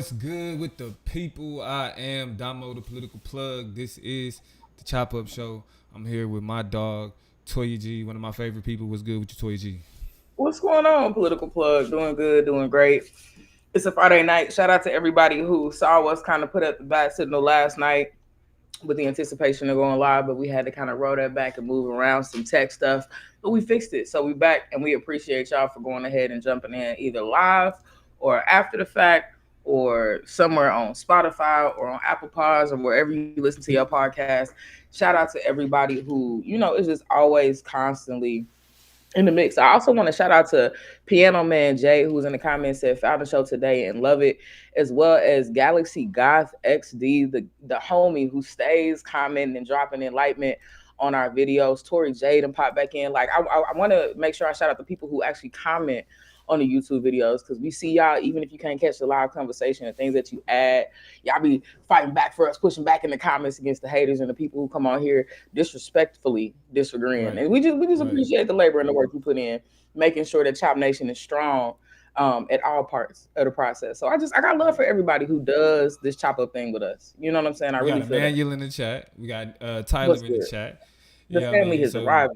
What's good with the people? I am Damo, the political plug. This is the Chop Up Show. I'm here with my dog, Toya G, one of my favorite people. What's good with you, Toya G? What's going on, political plug? Doing good, doing great. It's a Friday night. Shout out to everybody who saw us kind of put up the bat signal last night with the anticipation of going live, but we had to kind of roll that back and move around some tech stuff. But we fixed it. So we back and we appreciate y'all for going ahead and jumping in either live or after the fact or somewhere on Spotify or on Apple Pods or wherever you listen to your podcast. Shout out to everybody who, is just always constantly in the mix. I also want to shout out to Piano Man Jay, who's in the comments, said found the show today and love it, as well as Galaxy Goth XD, the homie who stays commenting and dropping enlightenment on our videos. Tori Jade and pop back in. Like I want to make sure I shout out the people who actually comment on the YouTube videos, because we see y'all, even if you can't catch the live conversation and things that you add, y'all be fighting back for us, pushing back in the comments against the haters and the people who come on here disrespectfully disagreeing. Right, And we just right. appreciate the labor and the work you put in, making sure that Chop Nation is strong at all parts of the process. So I got love for everybody who does this chop up thing with us. You know what I'm saying? I We really got feel that. Emmanuel in the chat. We got What's Tyler in the good? chat. The You know what I family mean? has So arrived.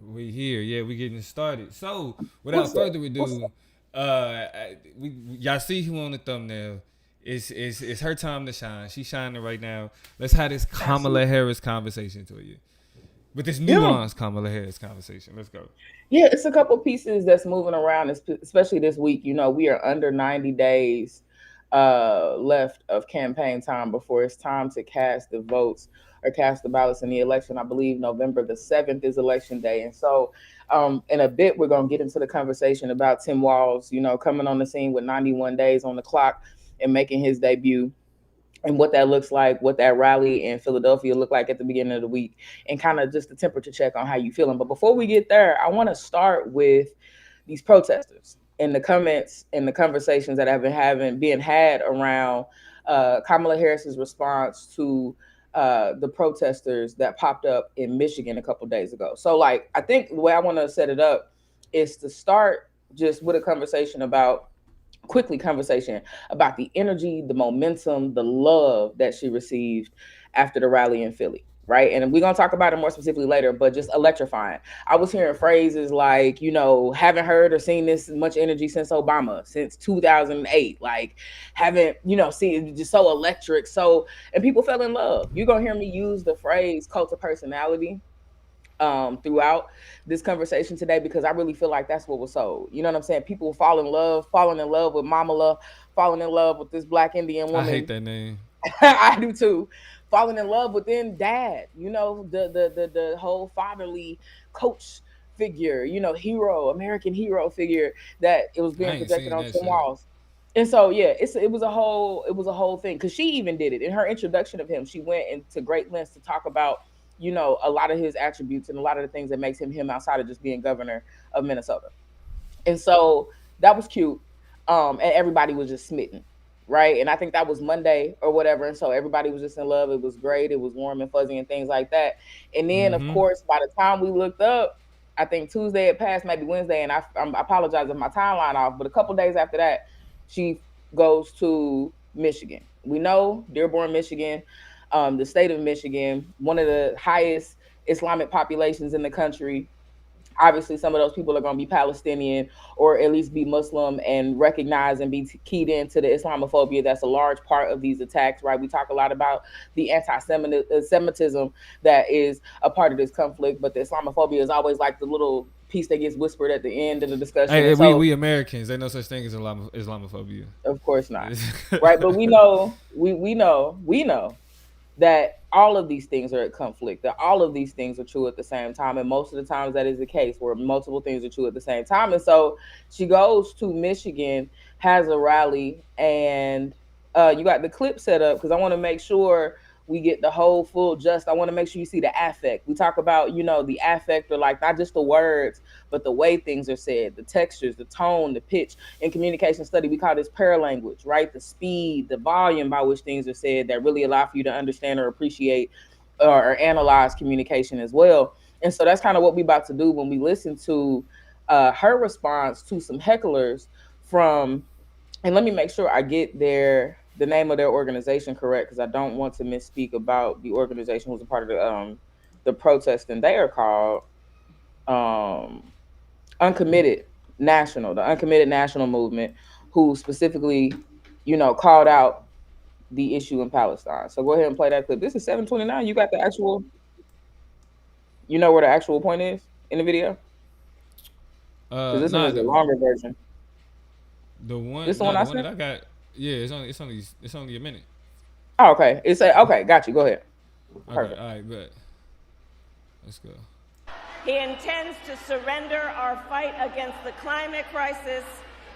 we here. Yeah, we getting started. So without What's up? further What's ado, up? y'all see who on the thumbnail. It's her time to shine. She's shining right now. Let's have this Kamala Absolutely. Harris conversation to you. With this Yeah. nuanced Kamala Harris conversation. Let's go. Yeah, it's a couple pieces that's moving around, especially this week. We are under 90 days left of campaign time before it's time to cast the votes or cast the ballots in the election. I believe November the 7th is election day. And so in a bit, we're going to get into the conversation about Tim Walz, coming on the scene with 91 days on the clock and making his debut, and what that looks like, what that rally in Philadelphia looked like at the beginning of the week, and kind of just the temperature check on how you feeling. But before we get there, I want to start with these protesters and the comments and the conversations that have been being had around Kamala Harris's response to the protesters that popped up in Michigan a couple days ago. So, like, I think the way I want to set it up is to start just with a quickly conversation about the energy, the momentum, the love that she received after the rally in Philly. Right. And we're going to talk about it more specifically later, but just electrifying. I was hearing phrases like, haven't heard or seen this much energy since Obama, since 2008. Like, haven't, seen it, just so electric. So, and people fell in love. You're going to hear me use the phrase cult of personality throughout this conversation today, because I really feel like that's what was sold. You know what I'm saying? People falling in love with Mamala, falling in love with this black Indian I hate woman. that name. I do too. Falling in love with then dad, the whole fatherly coach figure, hero, American hero figure that it was I being ain't projected seen on that Tim shit. Walls. And so yeah, it was a whole thing, because she even did it in her introduction of him. She went into great lengths to talk about a lot of his attributes and a lot of the things that makes him outside of just being governor of Minnesota. And so that was cute. And everybody was just smitten. Right. And I think that was Monday or whatever. And so everybody was just in love. It was great. It was warm and fuzzy and things like that. And then, of Mm-hmm. course, by the time we looked up, I think Tuesday had passed, maybe Wednesday. And I apologize if my timeline off, but a couple days after that, she goes to Michigan. We know Dearborn, Michigan, the state of Michigan, one of the highest Islamic populations in the country. Obviously some of those people are going to be Palestinian or at least be Muslim and recognize and be keyed into the Islamophobia that's a large part of these attacks, right? We talk a lot about the anti-Semitism that is a part of this conflict, but the Islamophobia is always like the little piece that gets whispered at the end of the discussion. Hey, And we so, we Americans. Ain't no such thing as Islamophobia. of course not, right? But we know that all of these things are at conflict, that all of these things are true at the same time. And most of the times that is the case, where multiple things are true at the same time. And so she goes to Michigan, has a rally, and you got the clip set up, because I want to make sure we get the whole full just. I want to make sure you see the affect. We talk about, the affect, or like not just the words, but the way things are said, the textures, the tone, the pitch. In communication study, we call this paralanguage, right? The speed, the volume by which things are said that really allow for you to understand or appreciate or analyze communication as well. And so that's kind of what we about to do when we listen to her response to some hecklers from, and let me make sure I get their the name of their organization correct because I don't want to misspeak about the organization who's a part of the protest, and they are called um Uncommitted National, the Uncommitted National Movement, who specifically, called out the issue in Palestine. So go ahead and play that clip. This is 7:29. You got the actual, where the actual point is in the video? Because this one Nah, is the longer version. the This one, the one nah, I the one sent? that I got. Yeah, it's only a minute. Oh, okay. Okay, got you. Go ahead. Okay, Perfect. all right, but let's go. He intends to surrender our fight against the climate crisis,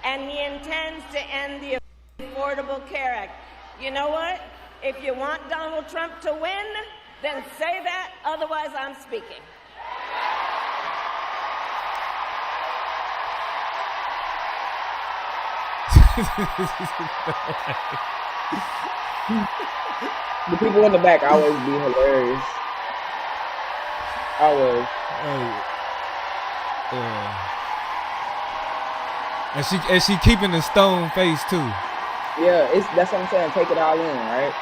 and he intends to end the Affordable Care Act. You know what? If you want Donald Trump to win, then say that, otherwise I'm speaking. The people in the back always be hilarious. Always. And she keeping the stone face too. Yeah, that's what I'm saying. Take it all in, right?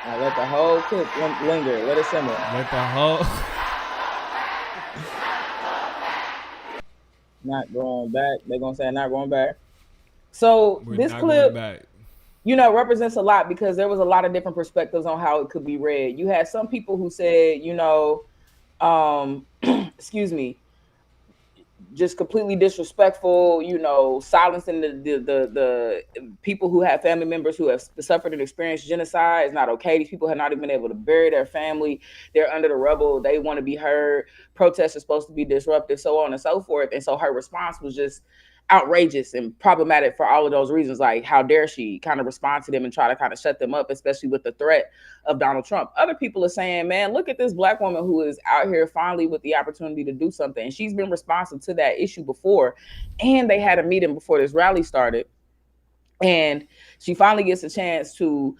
Now let the whole clip linger. Let it simmer. Let the whole. Not going back. They're gonna say not going back. So We're this not clip, going back. represents a lot because there was a lot of different perspectives on how it could be read. You had some people who said, excuse me, just completely disrespectful, silencing the people who have family members who have suffered and experienced genocide is not okay. These people have not even been able to bury their family. They're under the rubble. They want to be heard. Protests are supposed to be disruptive, so on and so forth. And so her response was just outrageous and problematic for all of those reasons. Like, how dare she kind of respond to them and try to kind of shut them up, especially with the threat of Donald Trump. Other people are saying, man, look at this Black woman who is out here finally with the opportunity to do something. And she's been responsive to that issue before. And they had a meeting before this rally started. And she finally gets a chance to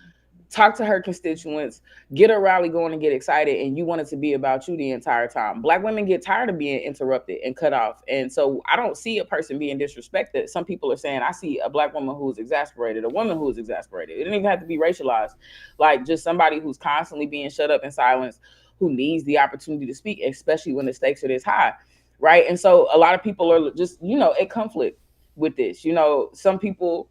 talk to her constituents, get a rally going and get excited, and you want it to be about you the entire time. Black women get tired of being interrupted and cut off. And so I don't see a person being disrespected. Some people are saying, I see a Black woman who's exasperated, a woman who's exasperated. It doesn't even have to be racialized. Like just somebody who's constantly being shut up in silence, who needs the opportunity to speak, especially when the stakes are this high, right? And so a lot of people are just, at conflict with this. Some people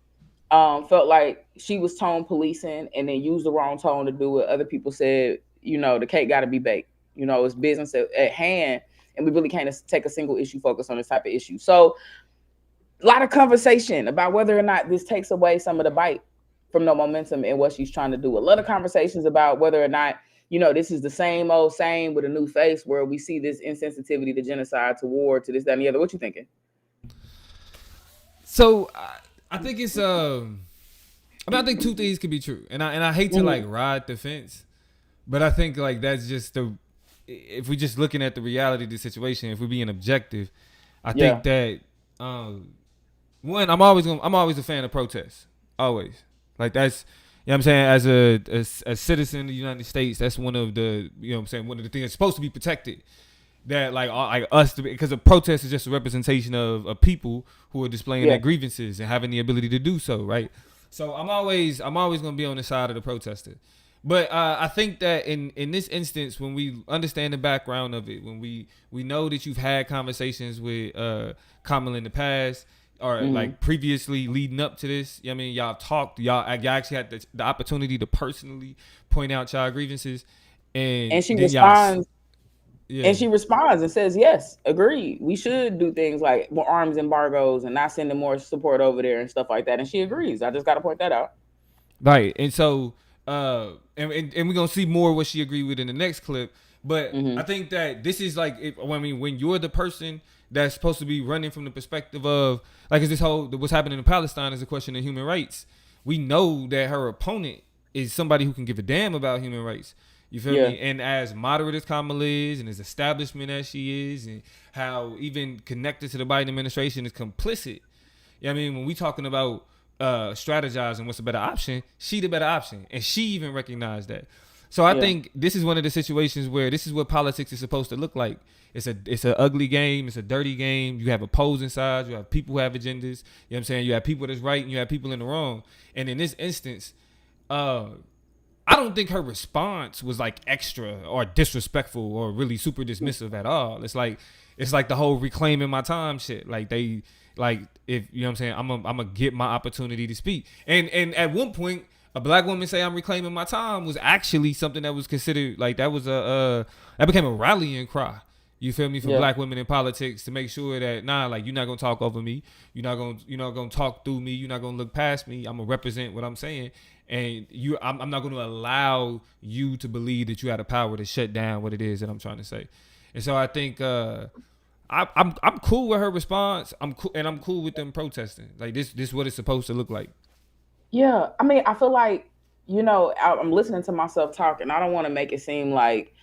felt like she was tone policing and then used the wrong tone to do it. Other people said, the cake got to be baked. It's business at hand, and we really can't take a single issue focus on this type of issue. So a lot of conversation about whether or not this takes away some of the bite from the momentum and what she's trying to do. A lot of conversations about whether or not, this is the same old same with a new face where we see this insensitivity to genocide, to war, to this, that, and the other. What you thinking? So I think it's I think two things could be true, and I hate to like ride the fence, but I think like that's just if we're just looking at the reality of the situation, if we're being objective, I think that one, I'm always a fan of protests, always. Like that's, what I'm saying, as a citizen of the United States, that's one of the, one of the things that's supposed to be protected. That like us, because a protest is just a representation of people who are displaying their grievances and having the ability to do so, right? So I'm always gonna be on the side of the protester. But I think that in this instance, when we understand the background of it, when we know that you've had conversations with Kamala in the past, or like previously leading up to this, y'all talked, y'all actually had the opportunity to personally point out y'all grievances, and she responds. Yeah. And she responds and says, yes, agreed. We should do things like more arms embargoes and not sending more support over there and stuff like that. And she agrees. I just got to point that out. Right. And so, and we're going to see more what she agreed with in the next clip. But I think that this is like, when you're the person that's supposed to be running from the perspective of, like, is this whole, what's happening in Palestine is a question of human rights. We know that her opponent is somebody who can give a damn about human rights. You feel me? And as moderate as Kamala is, and as establishment as she is, and how even connected to the Biden administration is complicit. When we talking about strategizing what's a better option, she the better option. And she even recognized that. So I think this is one of the situations where this is what politics is supposed to look like. It's a ugly game. It's a dirty game. You have opposing sides. You have people who have agendas. You know what I'm saying? You have people that's right and you have people in the wrong. And in this instance, I don't think her response was like extra or disrespectful or really super dismissive at all. It's like the whole reclaiming my time shit. Like they like if you know what I'm saying, I'm gonna get my opportunity to speak. And at one point, a black woman say I'm reclaiming my time was actually something that was considered like that was that became a rallying cry. You feel me, for black women in politics to make sure that like you're not gonna talk over me, you're not gonna talk through me, you're not gonna look past me. I'm gonna represent what I'm saying, and I'm not gonna allow you to believe that you have the power to shut down what it is that I'm trying to say. And so I think I'm cool with her response. I'm cool with them protesting. Like this is what it's supposed to look like. Yeah, I mean, I feel like, I'm listening to myself talk, and I don't want to make it seem like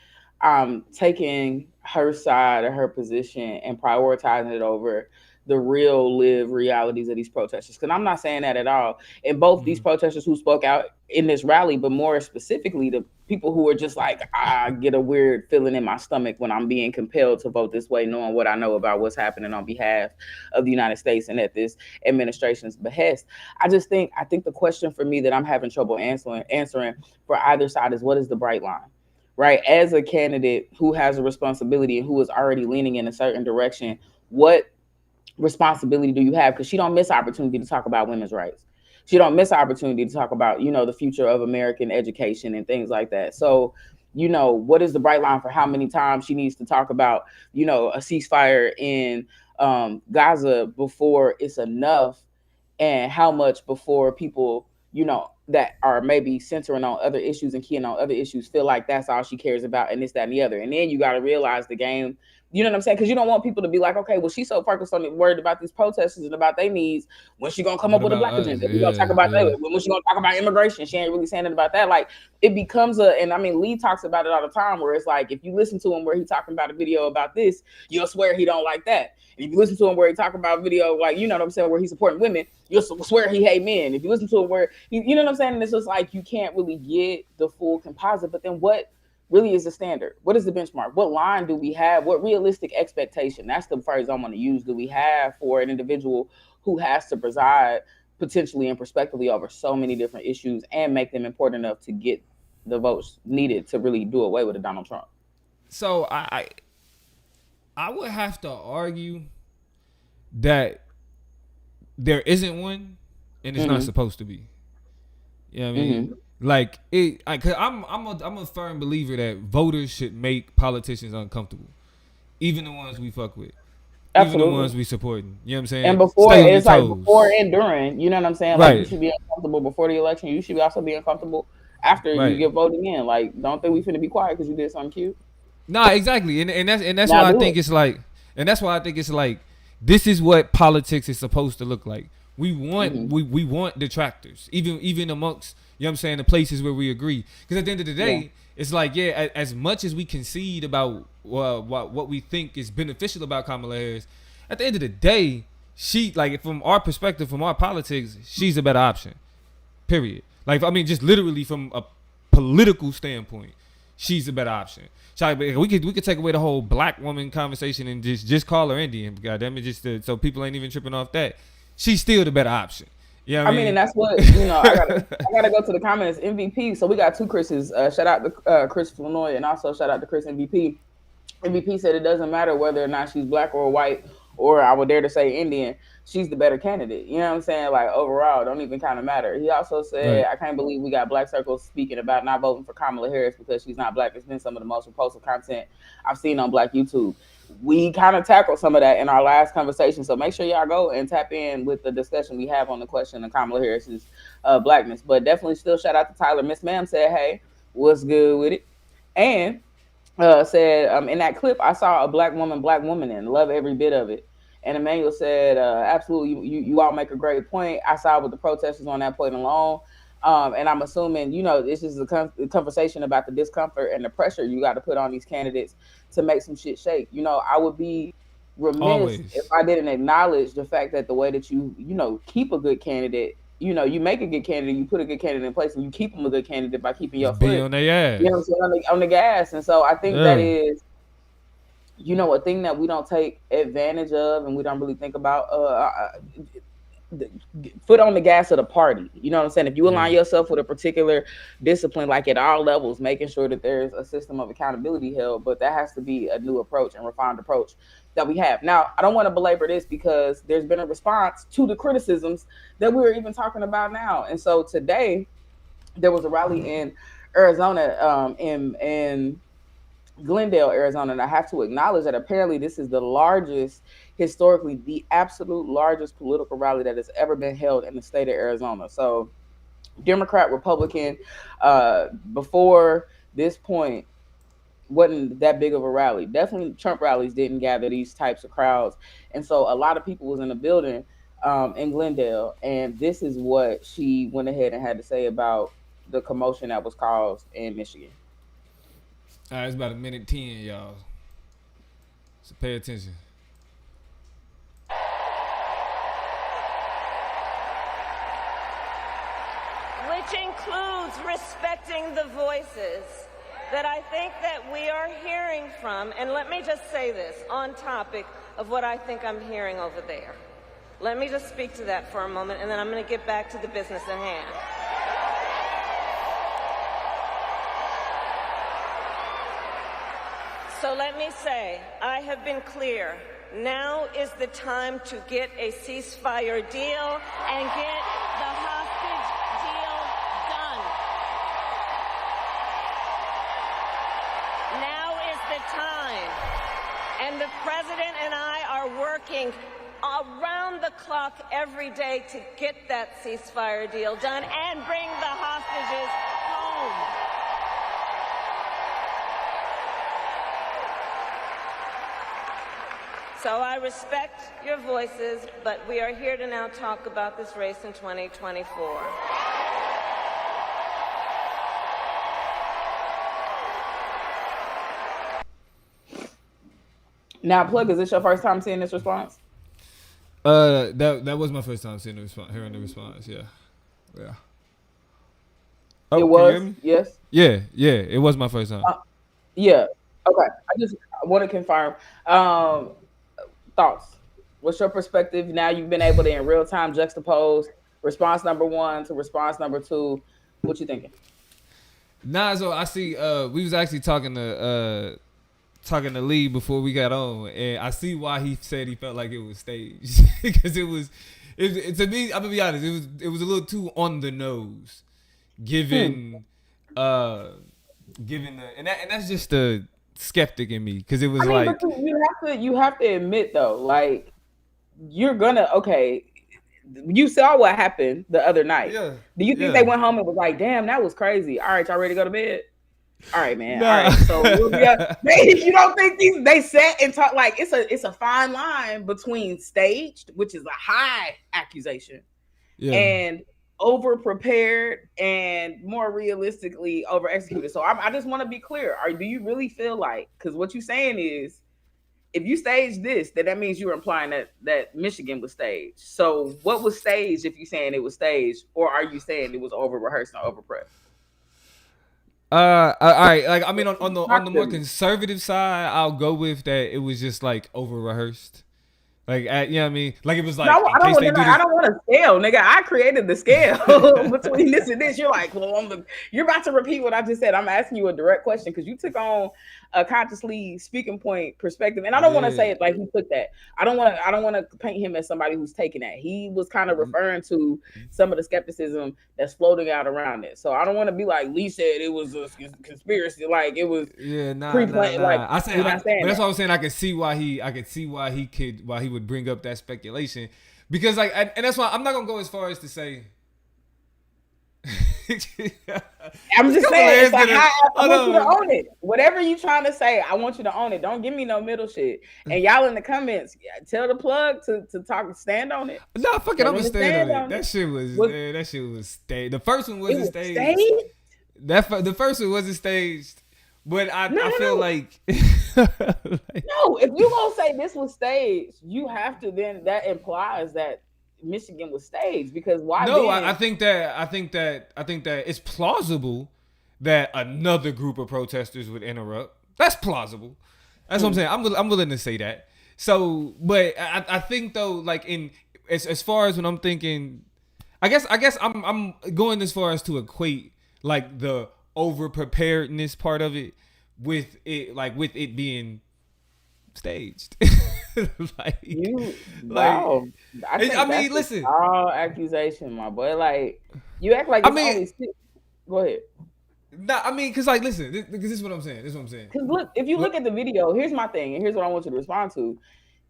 I'm taking her side or her position and prioritizing it over the real live realities of these protesters. Because I'm not saying that at all. And both these protesters who spoke out in this rally, but more specifically the people who are just like, I get a weird feeling in my stomach when I'm being compelled to vote this way, knowing what I know about what's happening on behalf of the United States and at this administration's behest. I think the question for me that I'm having trouble answering for either side is, what is the bright line? Right? As a candidate who has a responsibility and who is already leaning in a certain direction, what responsibility do you have? Because she don't miss opportunity to talk about women's rights. She don't miss opportunity to talk about, the future of American education and things like that. So, what is the bright line for how many times she needs to talk about, a ceasefire in Gaza before it's enough, and how much before people, that are maybe centering on other issues and keying on other issues feel like that's all she cares about and this, that, and the other. And then you got to realize the game, you know what I'm saying? Because you don't want people to be like, okay, well, she's so focused on worried about these protesters and about their needs. When she gonna come up with a black agenda? We're gonna talk about that. When she gonna talk about immigration? She ain't really saying anything about that. Like, it becomes and I mean, Lee talks about it all the time, where it's like, if you listen to him where he talking about a video about this, you'll swear he don't like that. And if you listen to him where he talk about a video, like, you know what I'm saying, where he's supporting women, you'll swear he hate men. If you listen to him where you know what I'm saying, and it's just like, you can't really get the full composite. But then what really is the standard? What is the benchmark? What line do we have? What realistic expectation? That's the phrase I'm going to use. Do we have for an individual who has to preside potentially and prospectively over so many different issues and make them important enough to get the votes needed to really do away with a Donald Trump? So I would have to argue that there isn't one, and it's not supposed to be. You know what I mean? Like cause I'm a firm believer that voters should make politicians uncomfortable, even the ones we fuck with, even the ones we supporting. You know what I'm saying? And before it's like before and during. You know what I'm saying? Like, you should be uncomfortable before the election. You should also be uncomfortable after you get voted in. Like, don't think we finna be quiet because you did something cute. Nah, exactly, and that's why I think it's like, this is what politics is supposed to look like. We want we want detractors, even amongst, you know what I'm saying, the places where we agree. Because at the end of the day, it's like, as much as we concede about what we think is beneficial about Kamala Harris, at the end of the day, she, like, from our perspective, from our politics, she's a better option. Period. Like, I mean, just literally from a political standpoint, she's a better option. We could take away the whole black woman conversation and just call her Indian. God damn it, so people ain't even tripping off that. She's still the better option. Yeah, I mean, and that's what, I gotta go to the comments. MVP. So we got two Chris's. Shout out to Chris Flanoy, and also shout out to Chris MVP. MVP said it doesn't matter whether or not she's black or white, or I would dare to say Indian. She's the better candidate. You know what I'm saying? Like, overall, don't even kind of matter. He also said, I can't believe we got black circles speaking about not voting for Kamala Harris because she's not black. It's been some of the most repulsive content I've seen on Black YouTube. We kind of tackled some of that in our last conversation. So make sure y'all go and tap in with the discussion we have on the question of Kamala Harris's blackness. But definitely still shout out to Tyler. Miss Ma'am said, hey, what's good with it? And said, in that clip, I saw a black woman and love every bit of it. And Emmanuel said, absolutely, you all make a great point. I saw with the protesters on that point alone. And I'm assuming, this is a conversation about the discomfort and the pressure you got to put on these candidates to make some shit shake. I would be remiss if I didn't acknowledge the fact that the way that you keep a good candidate you know, you make a good candidate, you put a good candidate in place, and you keep them a good candidate by keeping your Just be foot, on their ass. you know what I'm saying, on the gas. And so I think that is, you know, a thing that we don't take advantage of, and we don't really think about. Foot on the gas of the party. You know what I'm saying? If you align yourself with a particular discipline, like at all levels, making sure that there's a system of accountability held, but that has to be a new approach and refined approach that we have. Now, I don't want to belabor this because there's been a response to the criticisms that we're even talking about now. And so today there was a rally in Arizona, in Glendale, Arizona, and I have to acknowledge that apparently this is the largest, historically, the absolute largest political rally that has ever been held in the state of Arizona. So, Democrat, Republican, before this point, wasn't that big of a rally. Definitely, Trump rallies didn't gather these types of crowds, and so a lot of people was in the building in Glendale, and this is what she went ahead and had to say about the commotion that was caused in Michigan. All right, it's about 1:10, y'all. So pay attention. Which includes respecting the voices that I think that we are hearing from. And let me just say this on topic of what I think I'm hearing over there. Let me just speak to that for a moment, and then I'm going to get back to the business at hand. So let me say, I have been clear. Now is the time to get a ceasefire deal and get the hostage deal done. Now is the time. And the president and I are working around the clock every day to get that ceasefire deal done and bring the hostages home. So I respect your voices, but we are here to now talk about this race in 2024. Now, Plug, is this your first time seeing this response? That was my first time seeing the response, hearing the response. Yeah. Oh, it was, yes. Yeah, it was my first time. Yeah. Okay. I want to confirm. Thoughts? What's your perspective? Now you've been able to in real time juxtapose response number 1 to response number 2. What you thinking? Nah, so I see. We was actually talking to Lee before we got on, and I see why he said he felt like it was staged because it to me. I'm gonna be honest. It was a little too on the nose, given the and that's just the skeptic in me because it was like you have to admit though, like you're gonna you saw what happened the other night. Yeah. Do you think they went home and was like, damn, that was crazy? All right, y'all ready to go to bed? All right, man. Nah. All right. So you don't think they sat and talk? Like it's a fine line between staged, which is a high accusation, and over prepared and more realistically over executed. So I just want to be clear. Do you really feel like, because what you're saying is if you stage this, then that means you're implying that Michigan was staged. So what was staged if you're saying it was staged, or are you saying it was over rehearsed and over prepped? All right. Like I mean, on the more conservative side, I'll go with that. It was just like over rehearsed. Like, you know what I mean? Like, it was like, I don't want to scale, nigga. I created the scale between this and this. You're like, well, you're about to repeat what I just said. I'm asking you a direct question because you took on a consciously speaking point perspective. And I don't want to say it like he took that. I don't want to paint him as somebody who's taking that. He was kind of referring to some of the skepticism that's floating out around it. So I don't want to be like Lee said it was a conspiracy. Like, it was pre-planned. Like, I said, but that's what I was saying. I could see why he would bring up that speculation, because like, and that's why I'm not gonna go as far as to say. I'm just saying, I want you to own it. Whatever you trying to say, I want you to own it. Don't give me no middle shit. And y'all in the comments, tell the plug to talk, stand on it. No, fuck it, I'm gonna stand on it. That shit was staged. The first one wasn't staged. The first one wasn't staged. But I feel like no, if you gonna say this was staged, you have to, then that implies that Michigan was staged, because why? No, then? I think that it's plausible that another group of protesters would interrupt. That's plausible. That's what I'm saying. I'm willing to say that. So, but I think though, like as far as when I'm thinking, I guess I'm going as far as to equate like the over preparedness part of it with it being staged. Wow. I mean, listen, all accusation, my boy. Like, you act like it's only six. Go ahead. Nah, I mean, cause like, listen, because this is what I'm saying. Cause look, if you look at the video, here's my thing, and here's what I want you to respond to.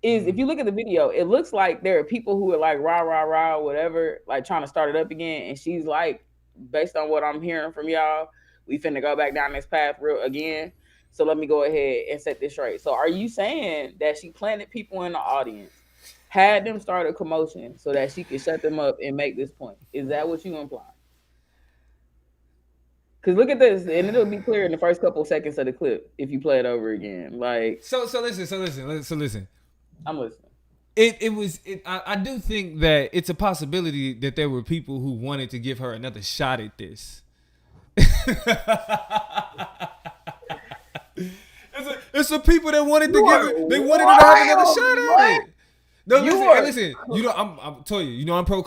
Is if you look at the video, it looks like there are people who are like rah rah rah whatever, like trying to start it up again, and she's like, based on what I'm hearing from y'all, we finna go back down this path again. So let me go ahead and set this straight. So are you saying that she planted people in the audience, had them start a commotion so that she could shut them up and make this point? Is that what you imply? Because look at this, and it'll be clear in the first couple seconds of the clip if you play it over again. Like, so listen. I'm listening. I do think that it's a possibility that there were people who wanted to give her another shot at this. It's the people that wanted to give it. They wanted her to have another shot at it. No, listen. You know, I'm telling you. You know, I'm pro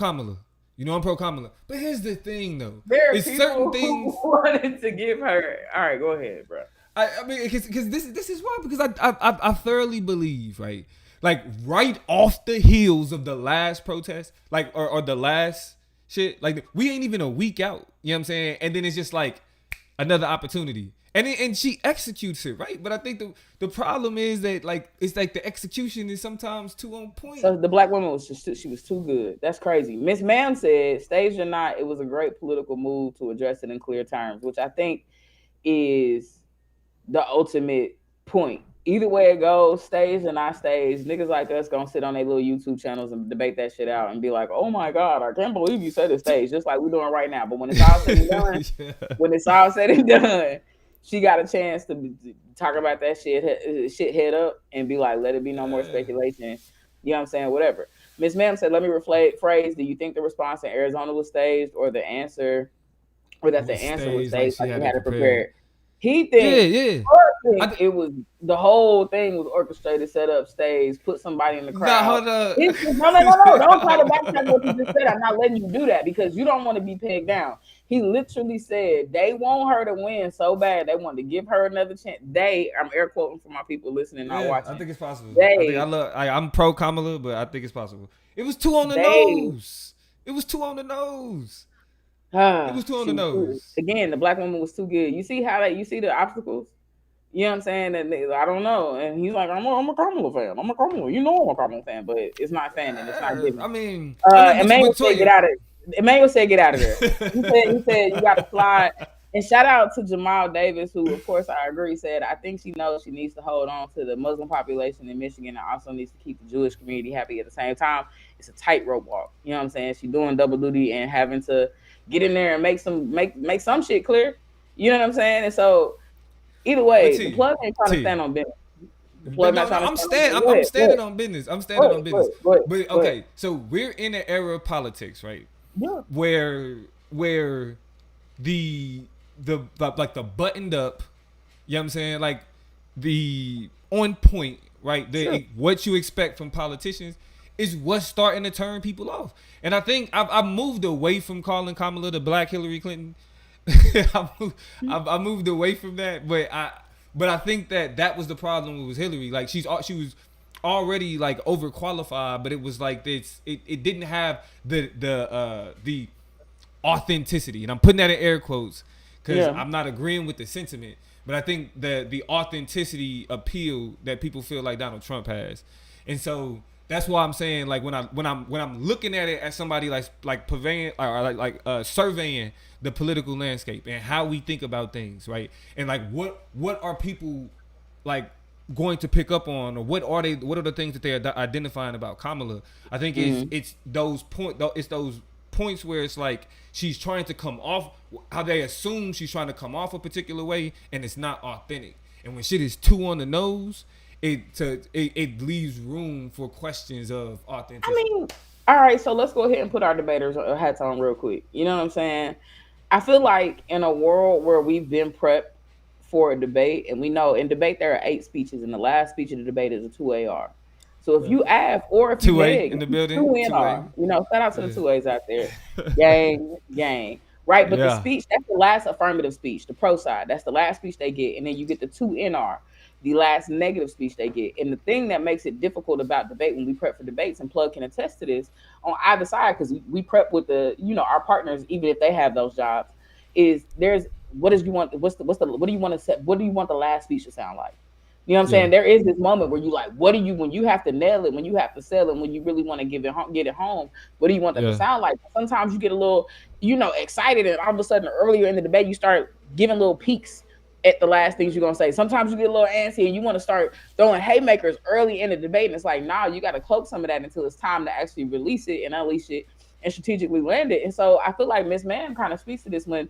Kamala. But here's the thing, though. There are people certain things who wanted to give her. All right, go ahead, bro. I mean, because this is why, because I thoroughly believe, right? Like right off the heels of the last protest, like or the last shit, like we ain't even a week out. You know what I'm saying? And then it's just like another opportunity. And she executes it, right? But I think the problem is that like it's like the execution is sometimes too on point. So the black woman was too good. That's crazy. Miss Ma'am said, staged or not, it was a great political move to address it in clear terms, which I think is the ultimate point. Either way it goes, staged or not staged, niggas like us gonna sit on their little YouTube channels and debate that shit out and be like, oh my God, I can't believe you said it's staged, just like we're doing right now. But when it's all said and done, she got a chance to talk about that shit head up and be like, let it be no more speculation. You know what I'm saying? Whatever. Miss Ma'am said, let me rephrase. Do you think the response in Arizona was staged, or the answer, or that the answer was staged, like she had it prepared? He thinks it was, the whole thing was orchestrated, set up, staged, put somebody in the crowd. Hold up. No. Don't try to backtrack what you just said. I'm not letting you do that because you don't want to be pegged down. He literally said they want her to win so bad. They want to give her another chance. I'm air quoting for my people listening, not watching. I think it's possible. I'm pro Kamala, but I think it's possible. It was too on the nose. It was too on the nose. Again, the black woman was too good. You see how you see the obstacles? You know what I'm saying? That I don't know. And he's like, I'm a Kamala fan. I'm a Kamala fan, but it's not fan and it's not giving. I mean, Emmanuel said get out of there. Emmanuel said get out of there. He said you got to slide. And shout out to Jamal Davis, who, of course, I agree, said, I think she knows she needs to hold on to the Muslim population in Michigan and also needs to keep the Jewish community happy at the same time. It's a tightrope walk. You know what I'm saying? She's doing double duty and having to get in there and make some shit clear. You know what I'm saying? And so, either way, the plug ain't trying to stand on business. I'm standing on business. But okay, so we're in an era of politics, right? Yeah. Where the like the buttoned up, you know what I'm saying? Like the on point, right? What you expect from politicians is what's starting to turn people off. And I think I've moved away from calling Kamala the Black Hillary Clinton. I moved away from that, but I think that was the problem with Hillary. Like she was already like overqualified, but it was like this. It didn't have the authenticity, and I'm putting that in air quotes because I'm not agreeing with the sentiment, but I think the authenticity appeal that people feel like Donald Trump has, and so that's why I'm saying like when I'm looking at it as somebody like purveying or like surveying the political landscape and how we think about things, right? And like what are people like going to pick up on, or what are the things that they're identifying about Kamala? I think it's those points where it's like she's trying to come off how they assume she's trying to come off a particular way, and it's not authentic. And when shit is too on the nose, it leaves room for questions of authenticity. I mean, All right, so let's go ahead and put our debaters hats on real quick. You know what I'm saying? I feel like in a world where we've been prepped for a debate, and we know in debate there are 8 speeches, and the last speech of the debate is a 2AR. So if you ask or if you 2A beg, in the building. 2NR. 2A. You know, shout out to the Yeah. 2As out there. Gang. Right, but the Yeah. speech, that's the last affirmative speech, the pro side. That's the last speech they get. And then you get the 2NR, the last negative speech they get. And the thing that makes it difficult about debate when we prep for debates, and Plug can attest to this on either side, because we prep with the, our partners, even if they have those jobs, is there's what do you want to set, what do you want the last speech to sound like? You know what I'm saying? There is this moment where you like, when you have to nail it, when you have to sell it, when you really want to get it home, what do you want that to sound like? Sometimes you get a little, excited, and all of a sudden earlier in the debate, you start giving little peeks at the last things you're going to say. Sometimes you get a little antsy and you want to start throwing haymakers early in the debate. And it's like, nah, you got to cloak some of that until it's time to actually release it and unleash it and strategically land it. And so I feel like Miss Mann kind of speaks to this when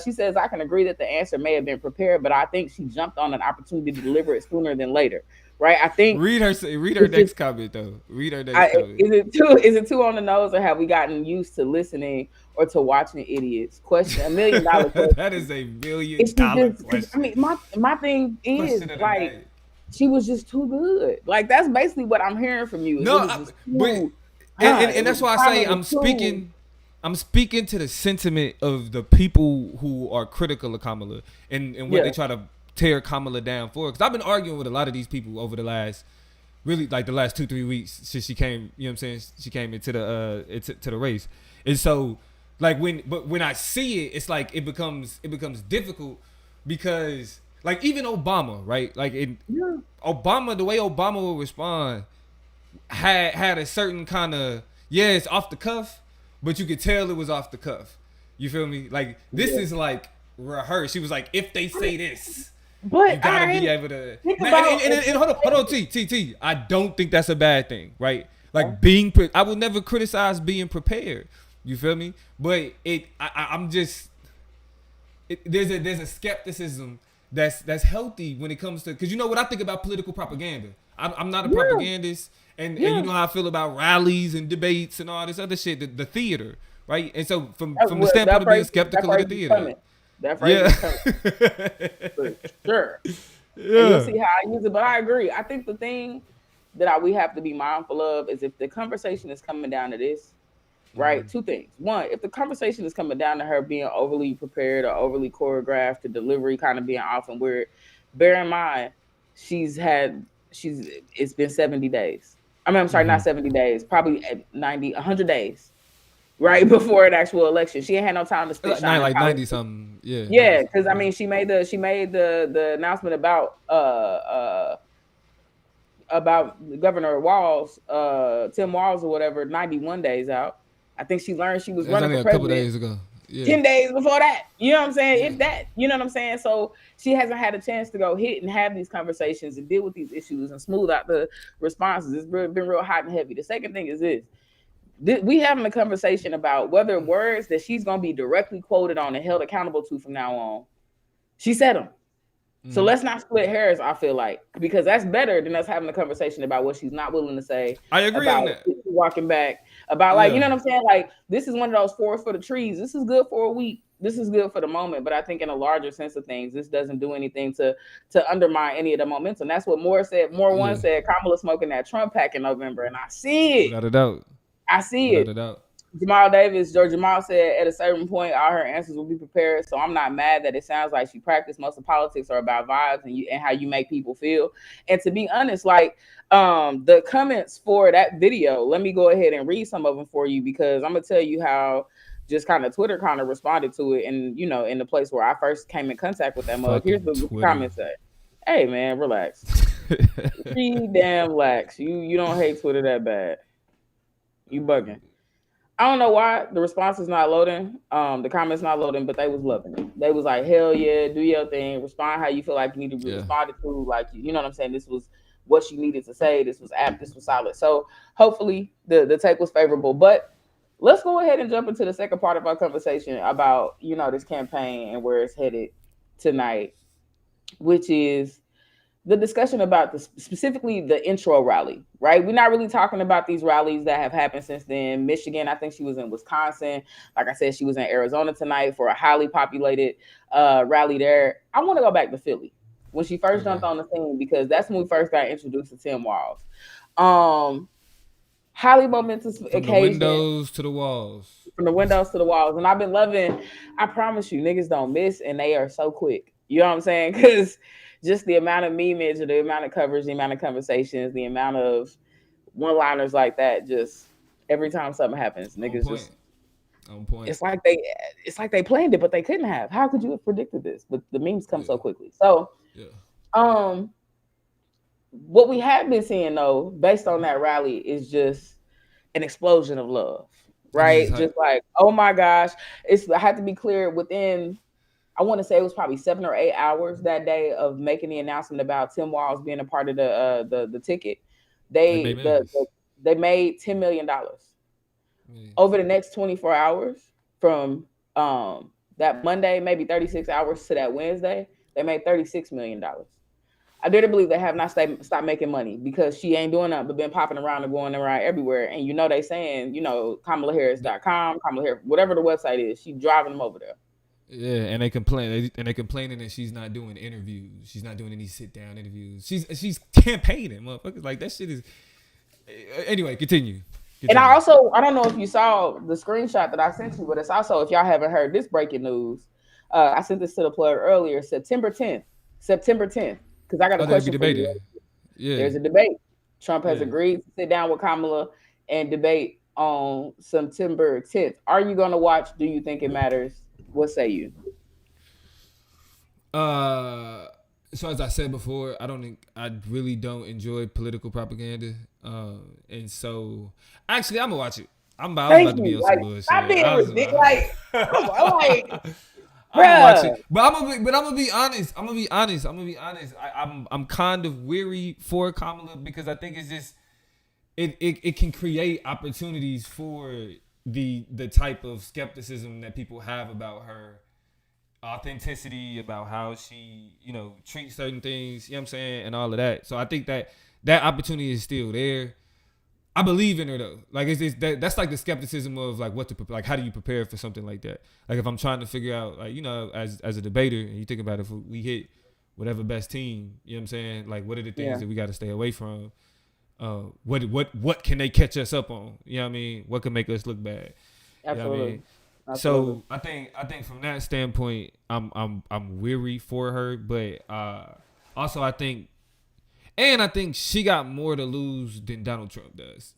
she says, I can agree that the answer may have been prepared, but I think she jumped on an opportunity to deliver it sooner than later. Right? I think read her next comment though. Read her next comment. Is it too on the nose, or have we gotten used to listening or to watching idiots? Question, $1 million question. That is $1 million question. I mean, my thing is like, she was just too good. Like, that's basically what I'm hearing from you. No, and that's why I say I'm speaking to the sentiment of the people who are critical of Kamala and what they try to tear Kamala down for. Because I've been arguing with a lot of these people over the last 2-3 weeks since she came. You know what I'm saying? She came into the to the race, and so like when I see it, it's like it becomes difficult because like even Obama, right? Like Obama, the way Obama will respond had a certain kind of, it's off the cuff, but you could tell it was off the cuff. You feel me? Like this is like rehearsed. She was like, if they say this, but you gotta be able to. And hold on, T. I don't think that's a bad thing, right? Like I will never criticize being prepared. You feel me? But I'm just there's a skepticism that's healthy when it comes to, because you know what I think about political propaganda. I'm not a propagandist. And you know how I feel about rallies and debates and all this other shit, the theater, right? And so from the standpoint of being skeptical of the theater. That phrase is coming. For sure. Yeah. And you'll see how I use it. But I agree. I think the thing that we have to be mindful of is if the conversation is coming down to this, right? 2 things. 1, if the conversation is coming down to her being overly prepared or overly choreographed, the delivery kind of being off and weird, bear in mind, it's been 70 days. I'm sorry, not 70 days, probably 100 days, right before an actual election. She ain't had no time to spit shine. Like 90 something, yeah. Yeah, because I mean, she made the announcement about Governor Walz, Tim Walz or whatever, 91 days out. I think she learned she was running for president. A couple days ago. Yeah. 10 days before that, you know what I'm saying? If that, you know what I'm saying? So she hasn't had a chance to go hit and have these conversations and deal with these issues and smooth out the responses. It's been real hot and heavy. The second thing is this. We having a conversation about whether words that she's going to be directly quoted on and held accountable to from now on, she said them. So let's not split hairs, I feel like, because that's better than us having a conversation about what she's not willing to say. I agree on that. Walking back, about like, you know what I'm saying? Like, this is one of those forest for the trees. This is good for a week. This is good for the moment. But I think in a larger sense of things, this doesn't do anything to undermine any of the momentum. That's what Moore said. One said Kamala smoking that Trump pack in November. And I see it. Without a doubt. I see it. Without a doubt. George Jamal said at a certain point, all her answers will be prepared. So I'm not mad that it sounds like she practiced. Most of politics are about vibes and how you make people feel. And to be honest, like the comments for that video, let me go ahead and read some of them for you, because I'm gonna tell you how just kind of Twitter kind of responded to it. And in the place where I first came in contact with that mug. Here's the comments say. Hey man, relax. Damn lax. You don't hate Twitter that bad. You bugging. I don't know why the response is not loading. The comments not loading, but they was loving it. They was like, hell yeah, do your thing. Respond how you feel like you need to be responded to. Like, you know what I'm saying? This was what you needed to say. This was apt. This was solid. So hopefully the take was favorable. But let's go ahead and jump into the second part of our conversation about, this campaign and where it's headed tonight, which is the discussion about specifically the intro rally, right? We're not really talking about these rallies that have happened since then. Michigan, I think she was in Wisconsin. Like I said, she was in Arizona tonight for a highly populated rally there. I want to go back to Philly when she first jumped on the scene, because that's when we first got introduced to Tim Walz. Highly momentous occasion. From the windows to the walls. From the windows to the walls. And I've been loving, I promise you, niggas don't miss, and they are so quick. You know what I'm saying? Because just the amount of memeage, or the amount of coverage, the amount of conversations, the amount of one-liners like that, just every time something happens, niggas just on point. It's like they planned it, but they couldn't have. How could you have predicted this? But the memes come so quickly. So what we have been seeing though, based on that rally, is just an explosion of love. Right? Just like, oh my gosh. I had to be clear, within, I want to say it was probably 7 or 8 hours that day of making the announcement about Tim Walz being a part of the ticket. They made $10 million. Over the next 24 hours, from that Monday, maybe 36 hours to that Wednesday, they made $36 million. I didn't believe they have not stopped making money, because she ain't doing nothing but been popping around and going around everywhere. And they saying, KamalaHarris.com, Kamala Harris, whatever the website is, she driving them over there. Yeah, and they complain, and they complaining that she's not doing interviews. She's not doing any sit down interviews. She's campaigning, motherfuckers. Like, that shit is. Anyway, continue. And I don't know if you saw the screenshot that I sent you, but it's also, if y'all haven't heard this breaking news, I sent this to the plug earlier, September 10th, because I got a question for you. Yeah. There's a debate. Trump has agreed to sit down with Kamala and debate on September 10th. Are you going to watch? Do you think it matters? What say you? So as I said before, I really don't enjoy political propaganda. And so actually I'm gonna watch it. I'm about to be on some bullshit. Stop being ridiculous. I'm gonna watch it. But I'm gonna be honest. I'm kind of weary for Kamala, because I think it's just it can create opportunities for the type of skepticism that people have about her authenticity, about how she, treats certain things, you know what I'm saying, and all of that. So I think that opportunity is still there. I believe in her though. Like, that's like the skepticism of like what to prepare, like how do you prepare for something like that? Like, if I'm trying to figure out, like, as a debater, and you think about if we hit whatever best team, you know what I'm saying? Like, what are the things that we got to stay away from? What can they catch us up on? You know what I mean? What can make us look bad? Absolutely. You know what I mean? Absolutely. So I think from that standpoint, I'm weary for her, but also I think she got more to lose than Donald Trump does.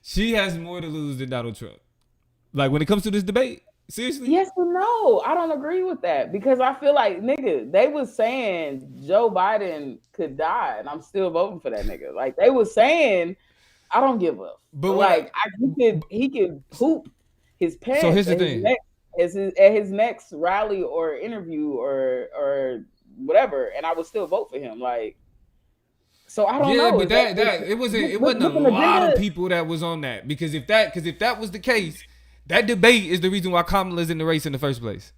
She has more to lose than Donald Trump. Like, when it comes to this debate, seriously? Yes or no? I don't agree with that, because I feel like, nigga, they was saying Joe Biden could die, and I'm still voting for that nigga. Like, they was saying, I don't give up. But like, he could poop his pants. So here's the thing: at his next rally or interview or whatever, and I would still vote for him. Like, so I don't know. Yeah, but it wasn't a lot of people that was on that, because if that was the case, that debate is the reason why Kamala's in the race in the first place.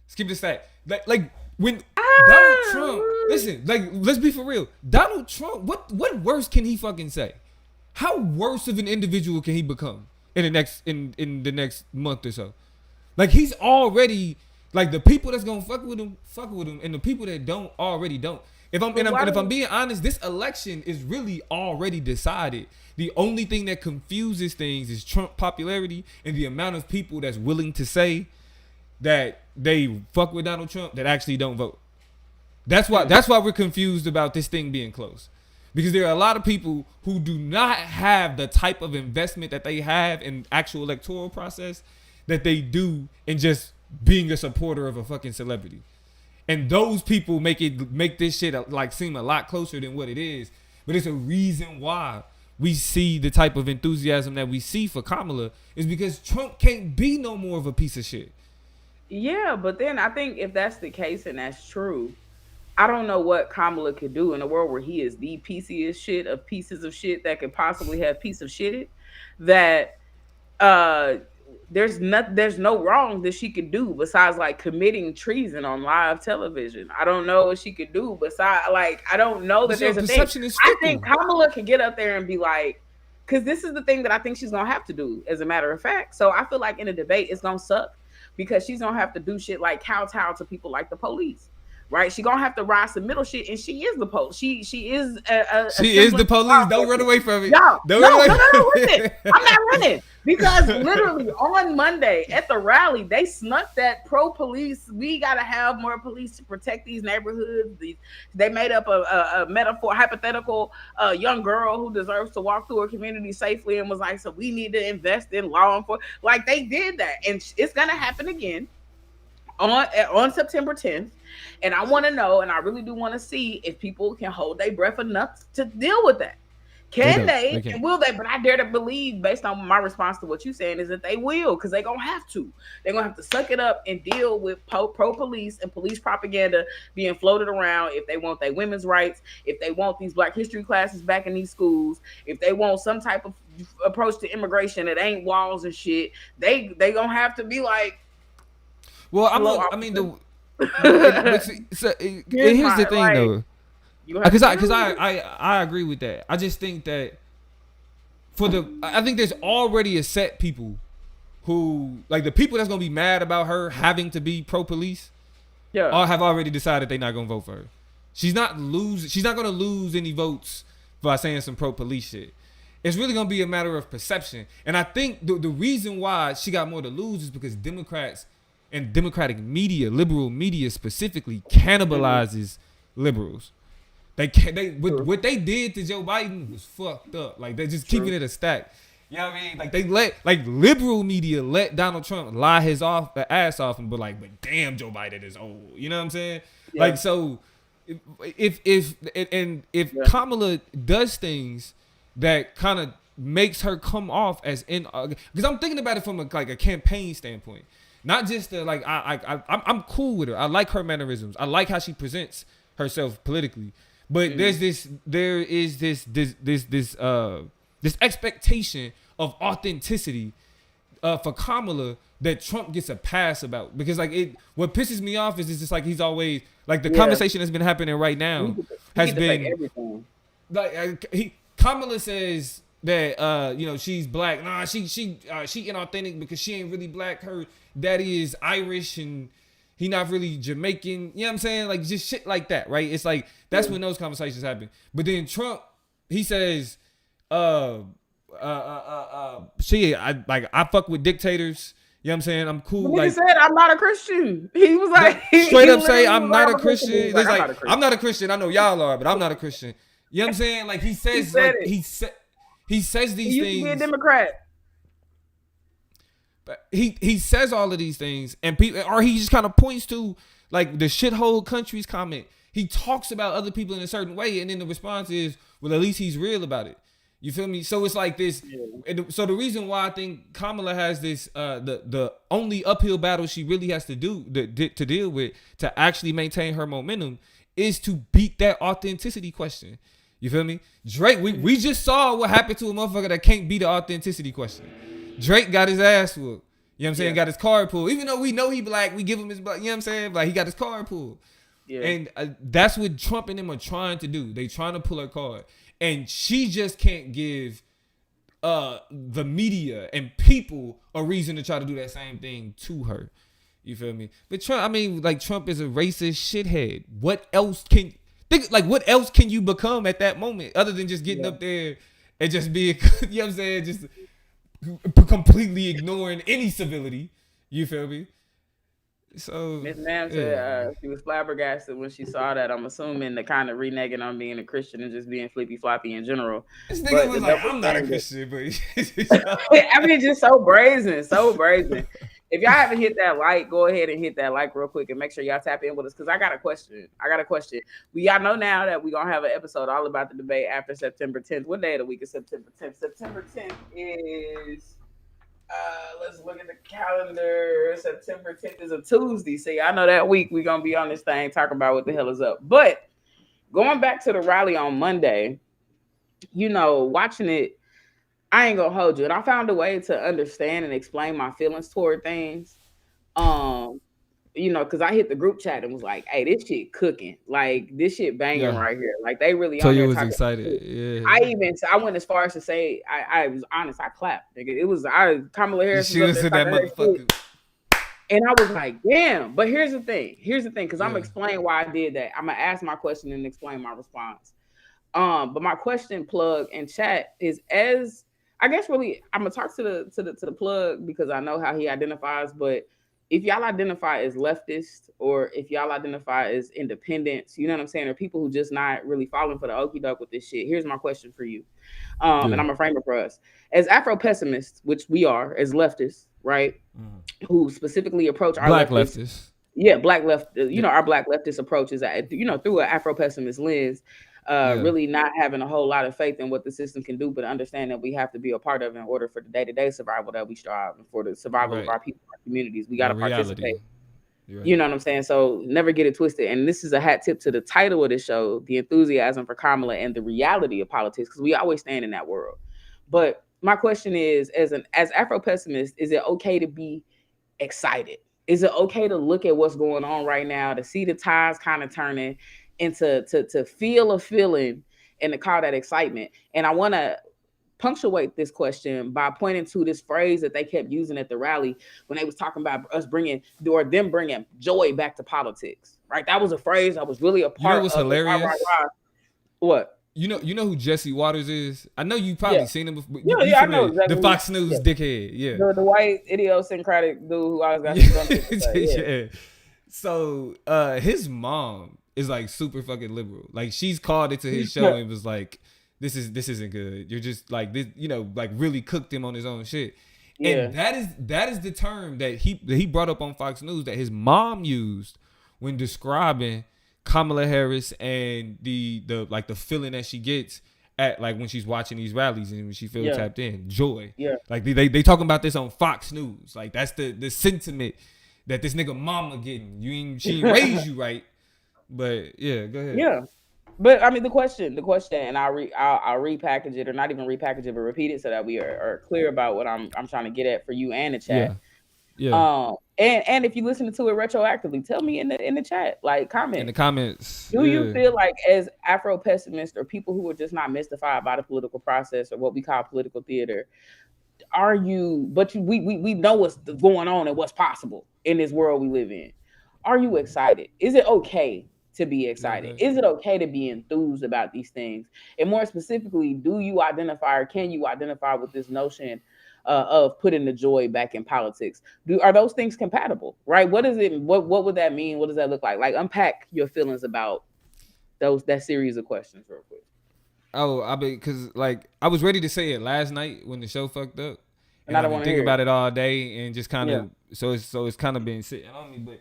Let's keep this fact. Like when Donald Trump, listen, like, let's be for real. Donald Trump, what worse can he fucking say? How worse of an individual can he become in the next month or so? Like, he's already, like, the people that's gonna fuck with him, and the people that don't already don't. If I'm being honest, this election is really already decided. The only thing that confuses things is Trump popularity and the amount of people that's willing to say that they fuck with Donald Trump that actually don't vote. That's why we're confused about this thing being close. Because there are a lot of people who do not have the type of investment that they have in actual electoral process that they do in just being a supporter of a fucking celebrity. And those people make this shit like seem a lot closer than what it is. But it's a reason why we see the type of enthusiasm that we see for Kamala is because Trump can't be no more of a piece of shit. Yeah, but then I think if that's the case and that's true, I don't know what Kamala could do in a world where he is the pieciest shit of pieces of shit that could possibly have piece of shitted, that there's no wrong that she could do besides like committing treason on live television. I don't know what she could do besides like I don't know that there's a thing. I think Kamala can get up there and be like, because this is the thing that I think she's gonna have to do, as a matter of fact. So I feel like in a debate it's gonna suck because she's gonna have to do shit like kowtow to people like the police. Right, she gonna have to rise to middle shit, and she is the police. She is she is the police. Don't run away from it. No, listen, I'm not running because literally on Monday at the rally they snuck that pro-police. We gotta have more police to protect these neighborhoods. They made up a metaphor, hypothetical young girl who deserves to walk through a community safely, and was like, so we need to invest in law enforcement. Like they did that, and it's gonna happen again on September 10th. And I want to know, and I really do want to see if people can hold their breath enough to deal with that. Can they? And will they? But I dare to believe, based on my response to what you're saying, is that they will, because they're going to have to. They're going to have to suck it up and deal with pro-police and police propaganda being floated around if they want their women's rights, if they want these Black history classes back in these schools, if they want some type of approach to immigration that ain't walls and shit. They going to have to be like, well, here's the thing, though, because I agree with that. I just think that I think there's already a set people who, like, the people that's gonna be mad about her having to be pro-police, all have already decided they're not gonna vote for her. She's not gonna lose any votes by saying some pro-police shit. It's really gonna be a matter of perception, and I think the reason why she got more to lose is because Democrats and Democratic media, liberal media specifically, cannibalizes liberals. What they did to Joe Biden was fucked up. Like, they're just keeping it a stack. You know what I mean? Like liberal media let Donald Trump lie his ass off and be like, but damn, Joe Biden is old. You know what I'm saying? Yeah. Like, so if Kamala does things that kind of makes her come off as because I'm thinking about it from a campaign standpoint. Not just I'm cool with her. I like her mannerisms. I like how she presents herself politically. But there is this expectation of authenticity for Kamala that Trump gets a pass about, because what pisses me off is it's just like he's always like the conversation that's been happening right now has been like Kamala says that she's Black. Nah, she inauthentic because she ain't really Black. Her daddy is Irish and he not really Jamaican. You know what I'm saying? Like, just shit like that, right? It's like that's when those conversations happen. But then Trump, he says, I fuck with dictators. You know what I'm saying? I'm cool. He said, I'm not a Christian. He was like, straight up say, I'm not a Christian. It's like, I'm not a Christian. I know y'all are, but I'm not a Christian. You know what I'm saying? Like, he says, he says these things. He used to be a Democrat. But he says all of these things, and people, or he just kind of points to like the shithole countries comment. He talks about other people in a certain way, and then the response is, well, at least he's real about it. You feel me? So it's like this. Yeah. So the reason why I think Kamala has this, the only uphill battle she really has to do to deal with to actually maintain her momentum is to beat that authenticity question. You feel me? Drake, we just saw what happened to a motherfucker that can't beat the authenticity question. Drake got his ass whooped. You know what I'm saying? Got his card pulled. Even though we know he Black, we give him his Black. You know what I'm saying? Like, he got his card pulled. Yeah. And that's what Trump and them are trying to do. They trying to pull her card. And she just can't give the media and people a reason to try to do that same thing to her. You feel me? But Trump is a racist shithead. What else can you become at that moment other than just getting up there and just being, you know what I'm saying? Just completely ignoring any civility. You feel me? So Miss Ma'am said she was flabbergasted when she saw that. I'm assuming the kind of reneging on being a Christian and just being flippy floppy in general. This nigga was like, I'm not a Christian, but I mean, just so brazen. If y'all haven't hit that like, go ahead and hit that like real quick and make sure y'all tap in with us, because I got a question. Y'all know now that we're gonna have an episode all about the debate after September 10th. What day of the week is September 10th? September 10th is let's look at the calendar. September 10th is a Tuesday. See, I know that week we're gonna be on this thing talking about what the hell is up. But going back to the rally on Monday, watching it, I ain't gonna hold you. And I found a way to understand and explain my feelings toward things. Because I hit the group chat and was like, "Hey, this shit cooking. Like this shit banging Yeah. right here. Like they really So on you there was talking excited. shit." Yeah. I went as far as to say I was honest. I clapped. Nigga. It was Kamala Harris She was was up in there that talking her shit, motherfucker. and I was like, "Damn!" But here's the thing. Because I'm Yeah. gonna explain why I did that. I'm gonna ask my question and explain my response. But my question, plug and chat, is as I guess really I'm gonna talk to the plug because I know how he identifies. But if y'all identify as leftist or if y'all identify as independents, you know what I'm saying, or people who just not really falling for the okie doke with this shit. Here's my question for you. Yeah. And I'm gonna frame it for us as Afro pessimists, which we are as leftists, right? Who specifically approach our Black leftists. leftists. Yeah, black left. Our black leftist approach is that through an Afro pessimist lens, really not having a whole lot of faith in what the system can do, but understand that we have to be a part of it in order for the day-to-day survival that we strive and for the survival of our people, our communities. We got to participate. Right. You know what I'm saying? So never get it twisted. And this is a hat tip to the title of the show, The Enthusiasm for Kamala and the Reality of Politics, because we always stand in that world. But my question is, as Afro pessimist, is it okay to be excited? Is it okay to look at what's going on right now, to see the tides kind of turning, and to feel a feeling and to call that excitement? And I want to punctuate this question by pointing to this phrase that they kept using at the rally when they was talking about us bringing joy back to politics. Right? That was a phrase that was really a part. You know what's hilarious? What? You know who Jesse Waters is? I know you probably seen him before. I know exactly. The Fox News dickhead. Yeah. The white idiosyncratic dude who always got something to say. Yeah. So his mom is like super fucking liberal. Like she's called it to his show and was like, this isn't good. You're just like this, like really cooked him on his own shit. And that is the term that he brought up on Fox News that his mom used when describing Kamala Harris and the feeling that she gets at like when she's watching these rallies and when she feels tapped in, joy. Yeah. Like they talking about this on Fox News. Like that's the sentiment that this nigga mama getting. She ain't raised you right. But yeah, go ahead. Yeah. But I mean the question, and I'll repackage it, or not even repackage it, but repeat it so that we are clear about what I'm trying to get at for you and the chat. Yeah. And if you listen to it retroactively, tell me in the chat, like comment. In the comments. Do you feel like as Afro pessimists or people who are just not mystified by the political process or what we call political theater, we know what's going on and what's possible in this world we live in. Are you excited? Is it okay to be excited? Is it okay to be enthused about these things? And more specifically, do you identify or can you identify with this notion of putting the joy back in politics? Are those things compatible? Right? What is it? What would that mean? What does that look like? Like unpack your feelings about that series of questions real quick. Oh, because like I was ready to say it last night when the show fucked up, and I don't want to think about it all day and just kind of so it's kind of been sitting on me. But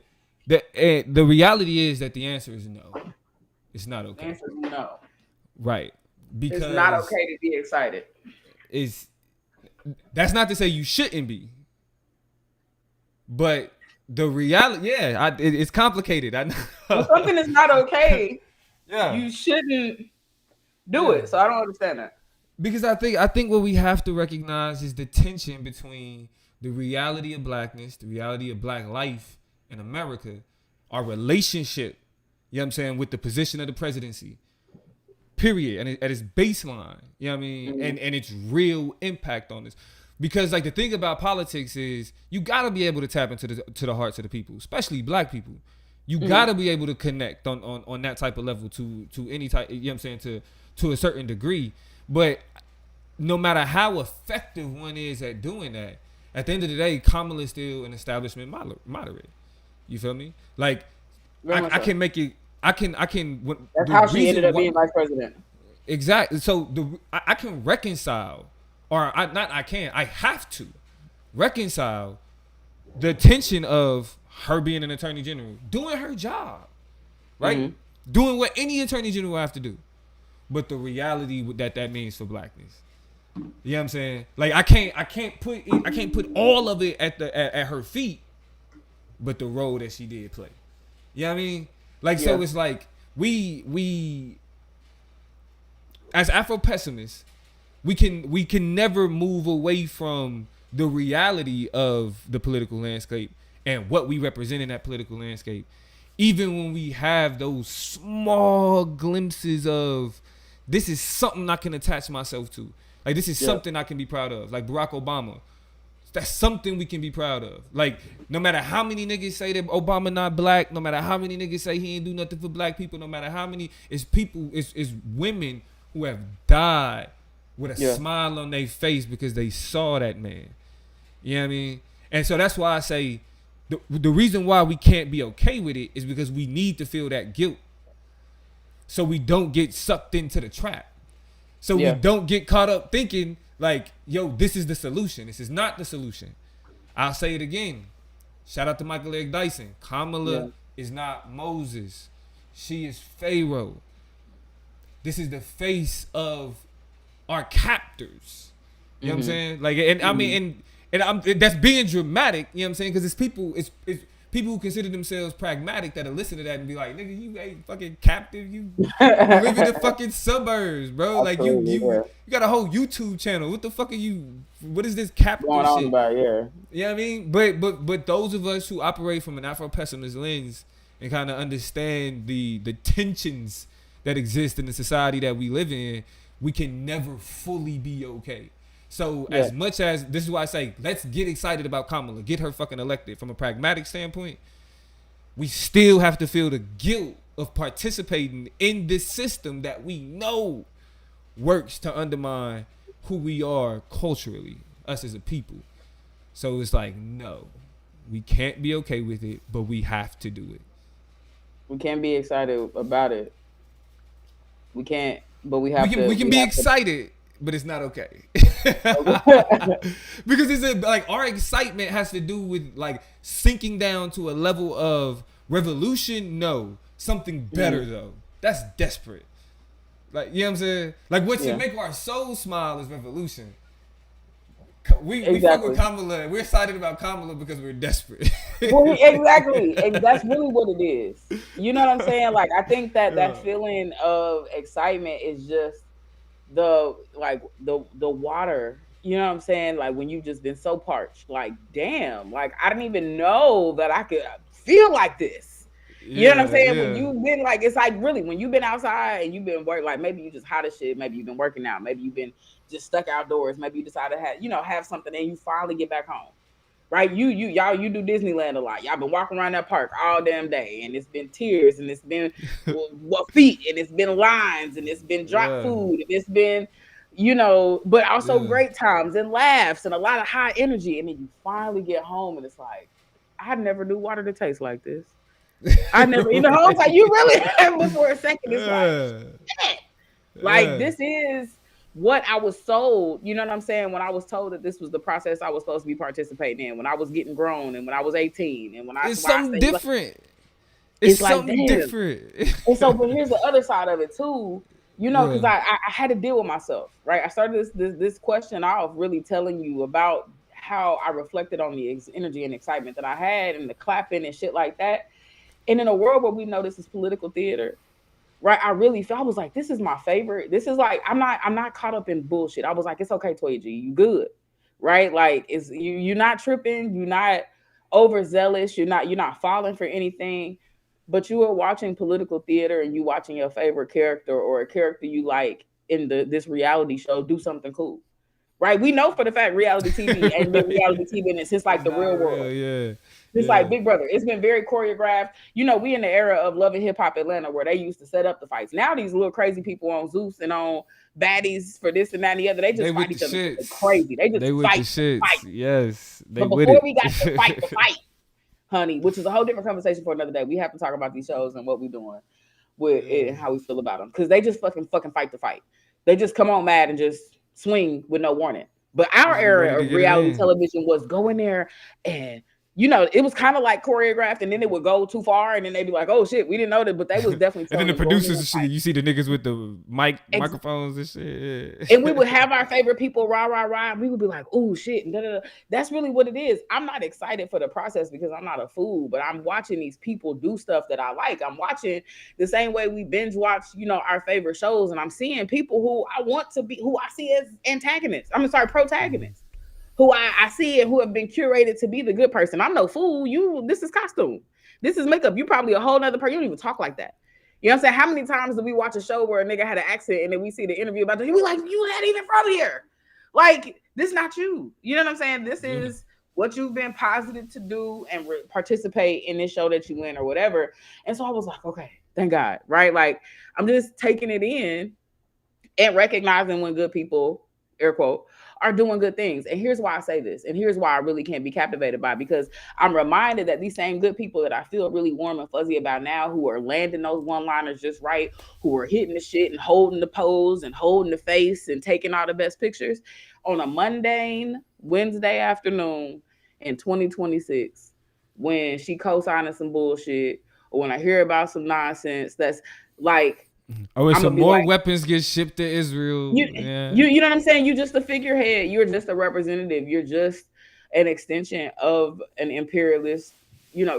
the reality is that the answer is no. It's not okay. The answer is no. Right. Because it's not okay to be excited. That's not to say you shouldn't be. But the reality, it's complicated. I know. When something is not okay, you shouldn't do it. So I don't understand that. Because I think what we have to recognize is the tension between the reality of blackness, the reality of black life in America, our relationship, you know what I'm saying, with the position of the presidency, period, and at its baseline, you know what I mean, mm-hmm. and its real impact on this. Because like the thing about politics is you gotta be able to tap into the hearts of the people, especially black people. You gotta be able to connect on that type of level to any type, you know what I'm saying, to a certain degree. But no matter how effective one is at doing that, at the end of the day, Kamala is still an establishment moderate. You feel me? Like I can make it. I can. That's how she ended up being vice president. Exactly. So I can reconcile, or I have to reconcile the tension of her being an attorney general, doing her job, right? Mm-hmm. Doing what any attorney general have to do, but the reality that means for blackness. You know what I'm saying? Like I can't put all of it at her feet, but the role that she did play. You know what I mean? Like so it's like we as Afro pessimists, we can never move away from the reality of the political landscape and what we represent in that political landscape, even when we have those small glimpses of this is something I can attach myself to. Like, this is something I can be proud of. Like Barack Obama. That's something we can be proud of. Like, no matter how many niggas say that Obama not black, no matter how many niggas say he ain't do nothing for black people, no matter how many, it's women who have died with a smile on their face because they saw that man. You know what I mean? And so that's why I say the reason why we can't be okay with it is because we need to feel that guilt so we don't get sucked into the trap. So we don't get caught up thinking like, yo, this is the solution. This is not the solution. I'll say it again. Shout out to Michael Eric Dyson. Kamala is not Moses. She is Pharaoh. This is the face of our captors. You know what I'm saying? Like, and I mean, and that's being dramatic. You know what I'm saying? Because it's people who consider themselves pragmatic that'll listen to that and be like, nigga, you ain't fucking captive. You live in the fucking suburbs, bro. Like, you got a whole YouTube channel. What the fuck are you? What is this captive going on shit? about? Yeah. You know what I mean? But those of us who operate from an Afro-pessimist lens and kind of understand the tensions that exist in the society that we live in, we can never fully be okay. So as much as, this is why I say, let's get excited about Kamala, get her fucking elected. From a pragmatic standpoint, we still have to feel the guilt of participating in this system that we know works to undermine who we are culturally, us as a people. So it's like, no, we can't be okay with it, but we have to do it. We can't be excited about it. We can't, but we have to. We can be excited, but it's not okay. Because it's like our excitement has to do with like sinking down to a level of revolution. No, something better though. That's desperate. Like, you know what I'm saying? Like, what should make our soul smile is revolution. We fuck with Kamala. We're excited about Kamala because we're desperate. Well, exactly. That's really what it is. You know what I'm saying? Like, I think that feeling of excitement is just the water. You know what I'm saying? Like, when you've just been so parched. Like, damn. Like, I didn't even know that I could feel like this. You know what I'm saying? When you've been like, it's like really when you've been outside and you've been working, like maybe you just hot as shit, maybe you've been working out, maybe you've been just stuck outdoors, maybe you decided to have something and you finally get back home. Right? You do Disneyland a lot. Y'all been walking around that park all damn day, and it's been tears, and it's been feet, and it's been lines, and it's been drop food, and it's been, but also great times and laughs and a lot of high energy. And then you finally get home and it's like, I never knew water to taste like this. I never, I was like, you really have for a second. It's like this is what I was sold. You know what I'm saying? When I was told that this was the process I was supposed to be participating in, when I was getting grown, and when I was 18, and when it's something different. It's something different. And so, but here's the other side of it too. Because I had to deal with myself. Right? I started this question off really telling you about how I reflected on the energy and excitement that I had, and the clapping and shit like that. And in a world where we know this is political theater, right? I was like, this is my favorite. This is like, I'm not caught up in bullshit. I was like, it's okay, Toy G, you good, right? Like, it's you're not tripping, you're not overzealous, you're not falling for anything, but you are watching political theater and you watching your favorite character or a character you like in this reality show do something cool, right? We know for the fact reality TV ain't been reality TV, and it's just like the real world. Yeah. It's like Big Brother. It's been very choreographed. We in the era of Love and Hip Hop Atlanta where they used to set up the fights. Now these little crazy people on Zeus and on Baddies for this and that and the other, they just fight each other. It's crazy. They just fight. Yes. But before we got to fight, honey, which is a whole different conversation for another day. We have to talk about these shows and what we're doing with it and how we feel about them. Because they just fucking fight the fight. They just come on mad and just swing with no warning. But our era of reality television was go in there and it was kind of like choreographed, and then it would go too far, and then they'd be like, "Oh shit, we didn't know that," but they was definitely. And then the producers and shit, you see the niggas with the microphones and shit. And we would have our favorite people, rah rah rah. And we would be like, "Oh shit," and da, da, da. That's really what it is. I'm not excited for the process because I'm not a fool, but I'm watching these people do stuff that I like. I'm watching the same way we binge watch, our favorite shows, and I'm seeing people who I want to be, who I see as antagonists. Protagonists. Who I see and who have been curated to be the good person. I'm no fool. This is costume. This is makeup. You probably a whole nother person. You don't even talk like that. You know what I'm saying? How many times do we watch a show where a nigga had an accent and then we see the interview about it? We like, you not even from here. Like, this is not you. You know what I'm saying? This is what you've been posited to do and participate in this show that you in or whatever. And so I was like, okay, thank God, right? Like, I'm just taking it in and recognizing when good people, air quote, are doing good things. And here's why I say this. And here's why I really can't be captivated by it, because I'm reminded that these same good people that I feel really warm and fuzzy about now, who are landing those one-liners just right, who are hitting the shit and holding the pose and holding the face and taking all the best pictures on a mundane Wednesday afternoon in 2026, when she co-signing some bullshit, or when I hear about some nonsense that's like, and some more weapons get shipped to Israel. You know what I'm saying? You're just a figurehead. You're just a representative. You're just an extension of an imperialist,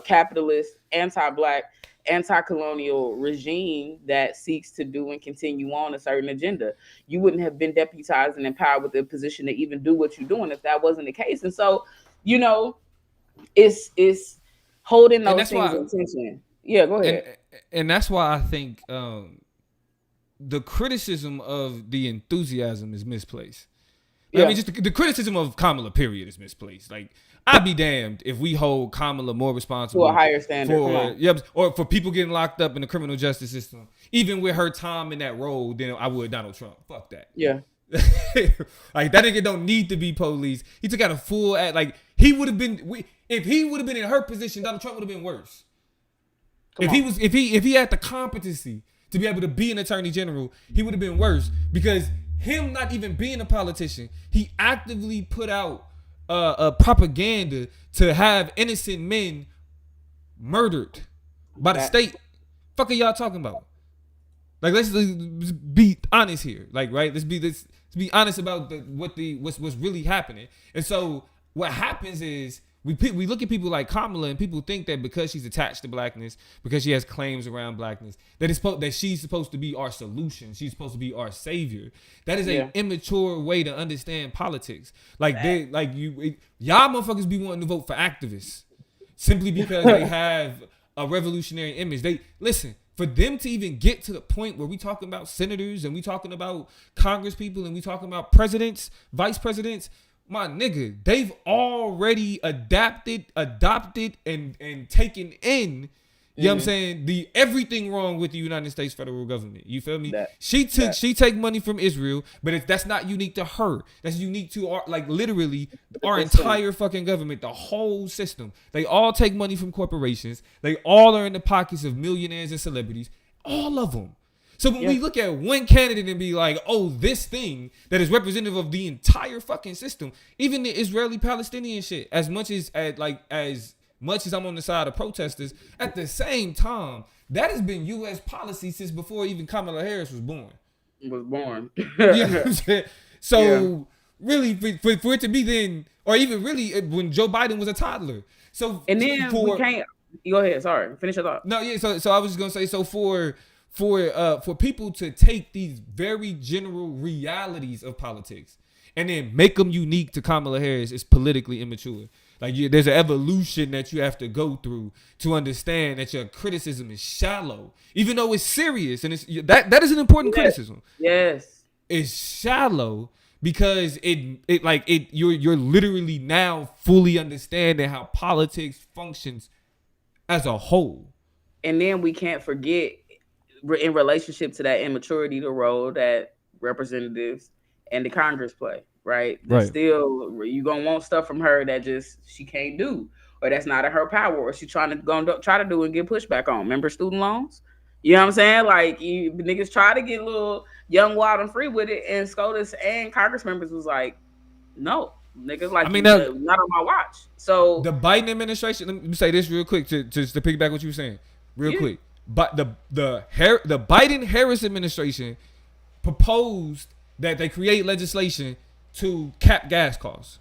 capitalist, anti-black, anti-colonial regime that seeks to do and continue on a certain agenda. You wouldn't have been deputized and empowered with the position to even do what you're doing if that wasn't the case. And so, it's holding those things in tension. Yeah, go ahead. And that's why I think the criticism of the enthusiasm is misplaced. Yeah. I mean, just the criticism of Kamala, period, is misplaced. Like, I'd be damned if we hold Kamala more responsible to a higher standard or for people getting locked up in the criminal justice system, even with her time in that role, than I would Donald Trump. Fuck that. Yeah. Like, that nigga don't need to be police. He took out a full act. Like, he would have been, if he would have been in her position, Donald Trump would have been worse. If he had the competency to be able to be an attorney general, he would have been worse, because him not even being a politician, he actively put out a propaganda to have innocent men murdered by the state. Fuck are y'all talking about? Like, let's be honest here. Like, right? Let's be honest about what's really happening. And so what happens is, we look at people like Kamala, and people think that because she's attached to blackness, because she has claims around blackness, that she's supposed to be our solution. She's supposed to be our savior. That is an immature way to understand politics. Like, y'all motherfuckers be wanting to vote for activists simply because they have a revolutionary image. For them to even get to the point where we talking about senators and we talking about Congress people and we talking about presidents, vice presidents, my nigga, they've already adopted and taken in, you know what I'm saying, the everything wrong with the United States federal government. You feel me? She take money from Israel, but that's not unique to her. That's unique to our entire fucking government, the whole system. They all take money from corporations. They all are in the pockets of millionaires and celebrities. All of them. So when we look at one candidate and be like, oh, this thing that is representative of the entire fucking system, even the Israeli-Palestinian shit, as much as I'm on the side of protesters, at the same time, that has been U.S. policy since before even Kamala Harris was born. You know what I'm saying? So really, for it to be then, or even really when Joe Biden was a toddler. So and then we can't. Go ahead. Sorry, finish your thought. No, yeah. So I was just gonna say, so for people to take these very general realities of politics and then make them unique to Kamala Harris is politically immature. Like, there's an evolution that you have to go through to understand that your criticism is shallow, even though it's serious, and that is an important criticism. Yes, it's shallow because you're literally now fully understanding how politics functions as a whole. And then we can't forget, in relationship to that immaturity, the role that representatives and the Congress play, right? Still, you gonna want stuff from her that she can't do, or that's not in her power, or she try to do and get pushback on. Remember student loans? You know what I'm saying? Like, niggas try to get a little young, wild, and free with it, and SCOTUS and Congress members was like, no, Niggas like I mean, not on my watch. So the Biden administration. Let me say this real quick to piggyback what you were saying, real quick. But the Biden Harris administration proposed that they create legislation to cap gas costs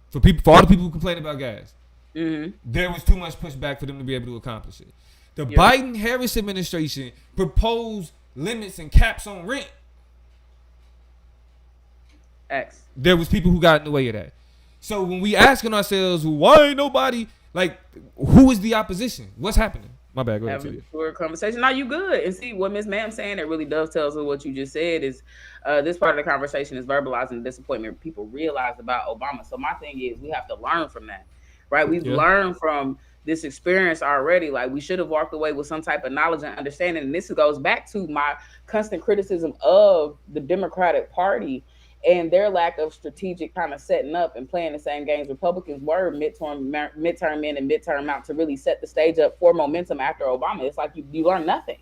for all the people who complain about gas. Mm-hmm. There was too much pushback for them to be able to accomplish it. The Biden Harris administration proposed limits and caps on rent. X. There was people who got in the way of that. So when we asking ourselves, why ain't nobody, like, who is the opposition? What's happening? My bad. Go ahead. Having a short conversation. Now you good. And see what Miss Ma'am saying that really dovetails with what you just said is this part of the conversation is verbalizing the disappointment people realized about Obama. So my thing is we have to learn from that, right? We've learned from this experience already. Like we should have walked away with some type of knowledge and understanding. And this goes back to my constant criticism of the Democratic Party and their lack of strategic kind of setting up and playing the same games Republicans were midterm in and midterm out to really set the stage up for momentum after Obama. It's like you learn nothing.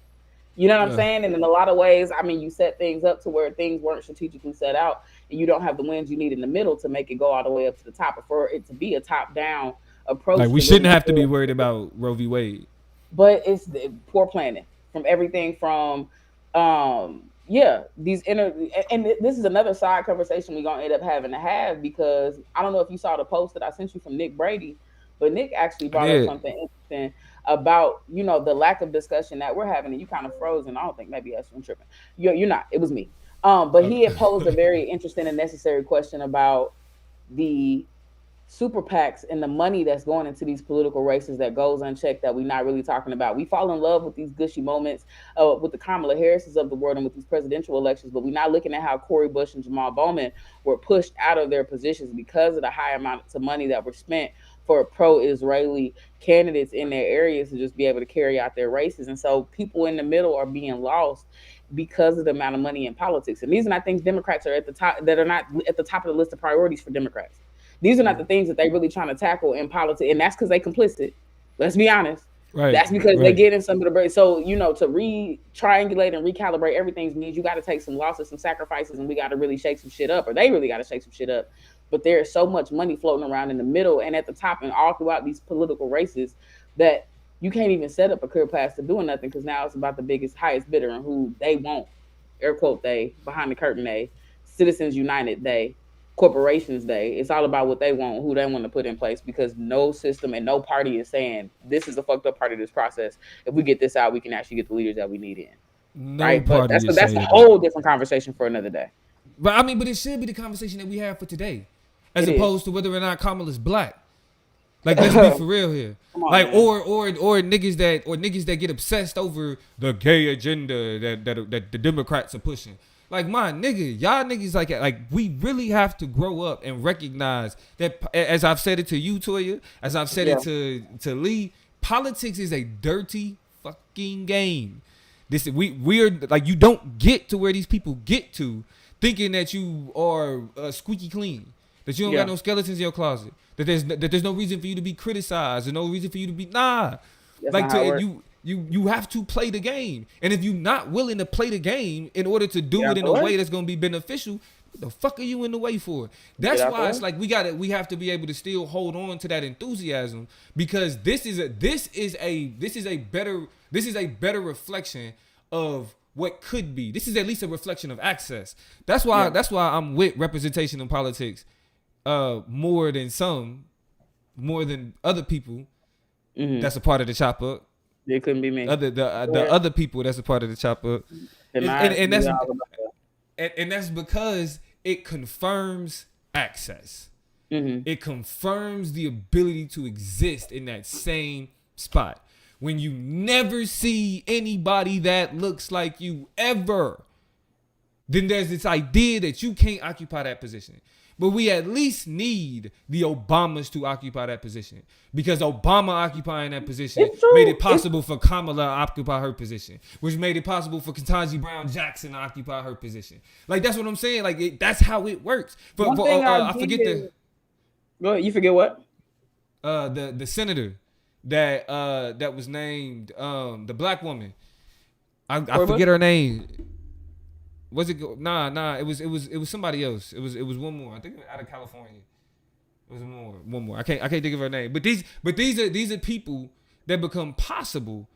You know what I'm saying? And in a lot of ways, I mean, you set things up to where things weren't strategically set out and you don't have the wins you need in the middle to make it go all the way up to the top or for it to be a top-down approach. Like we shouldn't have to be worried about Roe v. Wade. But it's poor planning from everything from these and this is another side conversation we're gonna end up having to have because I don't know if you saw the post that I sent you from Nick Brady, but Nick actually brought up something interesting about the lack of discussion that we're having, and you kind of frozen. I don't think maybe I'm tripping. You're not. It was me. But he had posed a very interesting and necessary question about the super PACs and the money that's going into these political races that goes unchecked that we're not really talking about. We fall in love with these gushy moments with the Kamala Harrises of the world and with these presidential elections, but we're not looking at how Cori Bush and Jamal Bowman were pushed out of their positions because of the high amounts of money that were spent for pro-Israeli candidates in their areas to just be able to carry out their races. And so people in the middle are being lost because of the amount of money in politics. And these are not things Democrats are at the top, that are not at the top of the list of priorities for Democrats. These are not the things that they really trying to tackle in politics, and that's because they complicit. Let's be honest. Right. That's because they get in some of the break. So, to triangulate and recalibrate everything means you got to take some losses, some sacrifices, and we got to really shake some shit up, or they really got to shake some shit up. But there is so much money floating around in the middle and at the top and all throughout these political races that you can't even set up a clear path to doing nothing because now it's about the biggest, highest bidder and who they want. Air quote they, behind the curtain they, Citizens United they, corporations day. It's all about what they want, who they want to put in place, because no system and no party is saying this is the fucked up part of this process. If we get this out, we can actually get the leaders that we need in. No right? Party. But that's a whole different conversation for another day. But it should be the conversation that we have for today, as opposed to whether or not Kamala's black. Like, let's be for real here. On, like, man. or niggas that get obsessed over the gay agenda that the Democrats are pushing. Like, my nigga, y'all niggas like we really have to grow up and recognize that, as I've said it to you, Toya, as I've said it to Lee, politics is a dirty fucking game. We're like, you don't get to where these people get to thinking that you are squeaky clean, that you don't got no skeletons in your closet, that there's no reason for you to be criticized, and no reason for you to be You have to play the game. And if you're not willing to play the game in order to do it in a way that's going to be beneficial, what the fuck are you in the way for? That's why it's like we have to be able to still hold on to that enthusiasm, because this is a better reflection of what could be. This is at least a reflection of access. That's why I'm with representation in politics more than other people that's a part of the chop up. It couldn't be me. The other people that's a part of the chop up, and that's because it confirms access. Mm-hmm. It confirms the ability to exist in that same spot. When you never see anybody that looks like you ever, then there's this idea that you can't occupy that position. But we at least need the Obamas to occupy that position, because Obama occupying that position made it possible for Kamala to occupy her position, which made it possible for Ketanji Brown Jackson to occupy her position. Like, that's what I'm saying. Like, that's how it works. I forget the. Go ahead. You forget what? The senator that was named the black woman. I forget her name. Was it? Nah. It was somebody else. It was one more. I think it was out of California. It was one more. I can't think of her name. But these are people that become possible.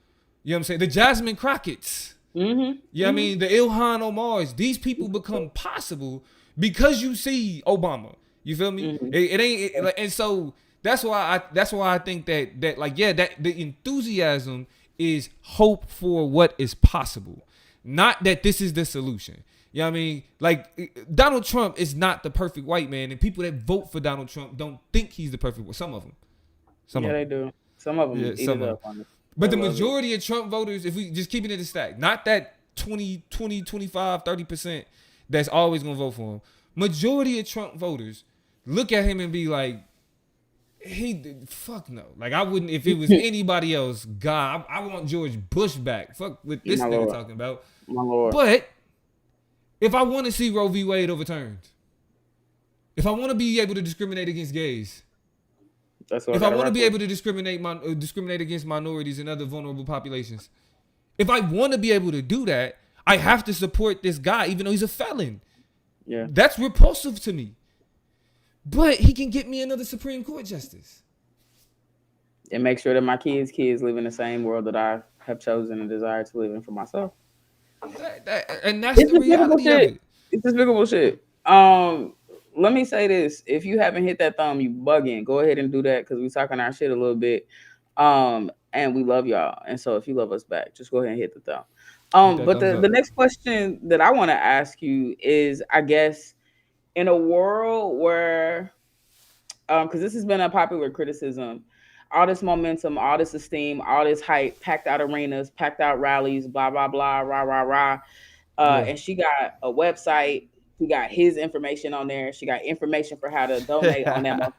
You know what I'm saying? The Jasmine Crockett's. Mm-hmm. Yeah, I mean the Ilhan Omars. These people become possible because you see Obama. You feel me? Mm-hmm. It ain't, and so that's why I think that the enthusiasm is hope for what is possible, not that this is the solution. You know what I mean? Like Donald Trump is not the perfect white man, and people that vote for Donald Trump don't think he's the perfect one. Some of them. They do. Some of them eat it up on it. But the majority of Trump voters, if we just keeping it a stack, not that 20, 25, 30% that's always going to vote for him. Majority of Trump voters look at him and be like, fuck no. Like I wouldn't, if it was anybody else, God, I want George Bush back. Fuck what this nigga talking about. My Lord. But if I want to see Roe v. Wade overturned, if I want to be able to discriminate against gays, if I want to be able to discriminate against minorities and other vulnerable populations, if I want to be able to do that, I have to support this guy, even though he's a felon. Yeah, that's repulsive to me. But he can get me another Supreme Court justice. And make sure that my kids live in the same world that I have chosen and desire to live in for myself. And that's the reality of it. It's despicable shit. Let me say this. If you haven't hit that thumb, you bugging. Go ahead and do that because we're talking our shit a little bit. And we love y'all. And so if you love us back, just go ahead and hit the thumb. But the next question that I want to ask you is, I guess, in a world where, because this has been a popular criticism, all this momentum, all this esteem, all this hype, packed out arenas, packed out rallies, blah, blah, blah, rah, rah, rah. And she got a website. She got his information on there. She got information for how to donate on that.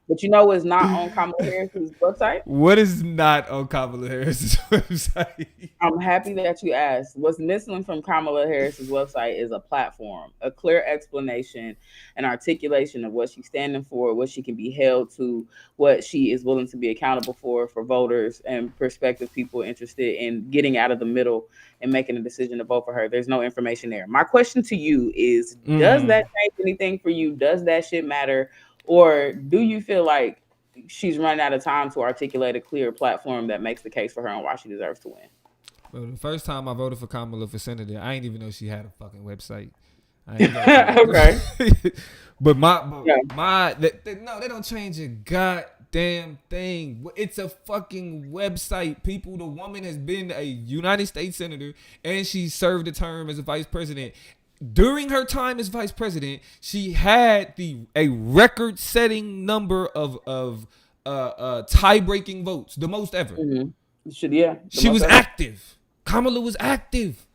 But you know what's not on Kamala Harris's website? What is not on Kamala Harris's website? I'm happy that you asked. What's missing from Kamala Harris's website is a platform, a clear explanation and articulation of what she's standing for, what she can be held to, what she is willing to be accountable for voters and prospective people interested in getting out of the middle and making a decision to vote for her. There's no information there. My question to you is, does that change anything for you? Does that shit matter? Or do you feel like she's running out of time to articulate a clear platform that makes the case for her and why she deserves to win? Well, the first time I voted for Kamala for senator, I didn't even know she had a fucking website. Okay. But they don't change a goddamn thing. It's a fucking website, people. The woman has been a United States senator and she served a term as a vice president. During her time as vice president, she had a record-setting number of tie-breaking votes, the most ever. Mm-hmm. She was active. Kamala was active.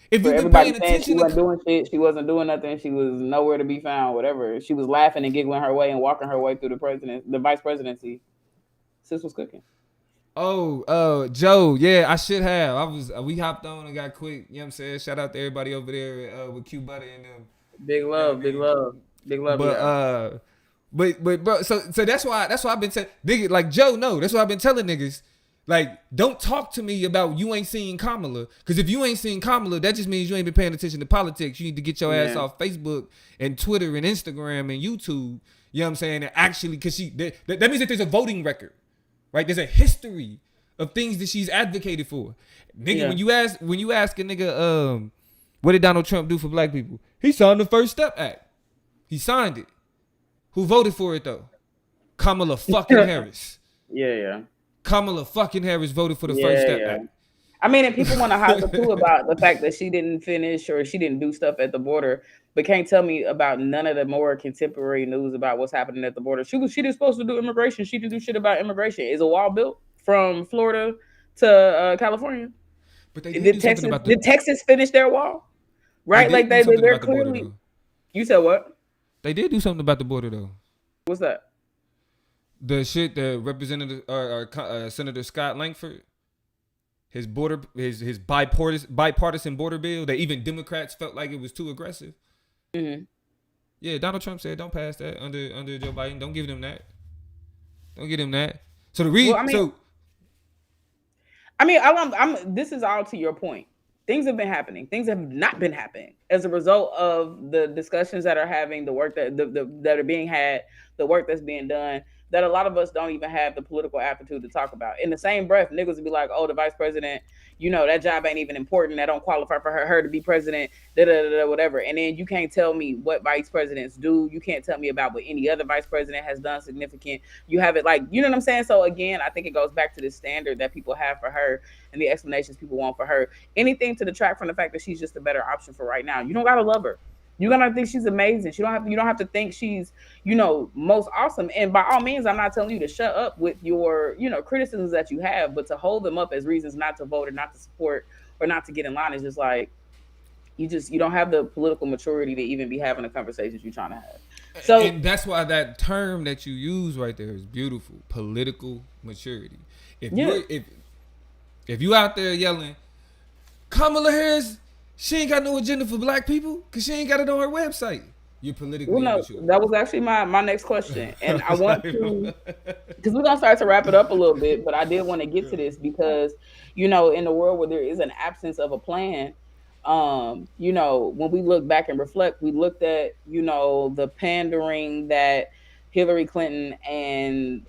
If you've been paying attention, she wasn't doing shit. She wasn't doing nothing. She was nowhere to be found. Whatever. She was laughing and giggling her way and walking her way through the vice presidency. Sis was cooking. Oh, Joe, yeah, I should have. We hopped on and got quick. You know what I'm saying? Shout out to everybody over there with Q Butter and them. Big love. But bro, so that's why I've been telling niggas, like Joe, no, that's why I've been telling niggas, like, don't talk to me about you ain't seen Kamala, because if you ain't seen Kamala, that just means you ain't been paying attention to politics. You need to get your ass off Facebook and Twitter and Instagram and YouTube. You know what I'm saying? And actually, because that means that there's a voting record. Right, there's a history of things that she's advocated for, nigga. When you ask a nigga, what did Donald Trump do for black people? He signed the First Step Act. He signed it. Who voted for it though? Kamala fucking Harris. Yeah. Kamala fucking Harris voted for the First Step Act. I mean, and people want to holler too about the fact that she didn't finish or she didn't do stuff at the border, but can't tell me about none of the more contemporary news about what's happening at the border. She just supposed to do immigration. She didn't do shit about immigration. Is a wall built from Florida to California? But did Texas finish their wall? Right, like they're clearly. Border, you said what? They did do something about the border though. What's that? The shit that Representative Senator Scott Langford. His bipartisan border bill that even Democrats felt like it was too aggressive. Mm-hmm. Yeah, Donald Trump said don't pass that under Joe Biden. Don't give them that. Don't give them that. So the reason. Well, this is all to your point. things have been happening. Things have not been happening as a result of the discussions that are having, the work that are being had, the work that's being done, that a lot of us don't even have the political aptitude to talk about. In the same breath, niggas would be like, oh, the vice president, that job ain't even important. That don't qualify for her to be president, whatever. And then you can't tell me what vice presidents do. You can't tell me about what any other vice president has done significant. You have it like, you know what I'm saying? So again, I think it goes back to this standard that people have for her and the explanations people want for her. Anything to detract from the fact that she's just a better option for right now. You don't gotta love her. You're gonna think she's amazing. You don't have to think she's, most awesome. And by all means, I'm not telling you to shut up with your, criticisms that you have, but to hold them up as reasons not to vote or not to support or not to get in line is just like, you don't have the political maturity to even be having the conversations you're trying to have. So and that's why that term that you use right there is beautiful. Political maturity. If you out there yelling, Kamala Harris, she ain't got no agenda for black people because she ain't got it on her website. You're politically immature. That was actually my next question. And I want to, because we're going to start to wrap it up a little bit, but I did want to get to this because, in the world where there is an absence of a plan, when we look back and reflect, we looked at, the pandering that Hillary Clinton and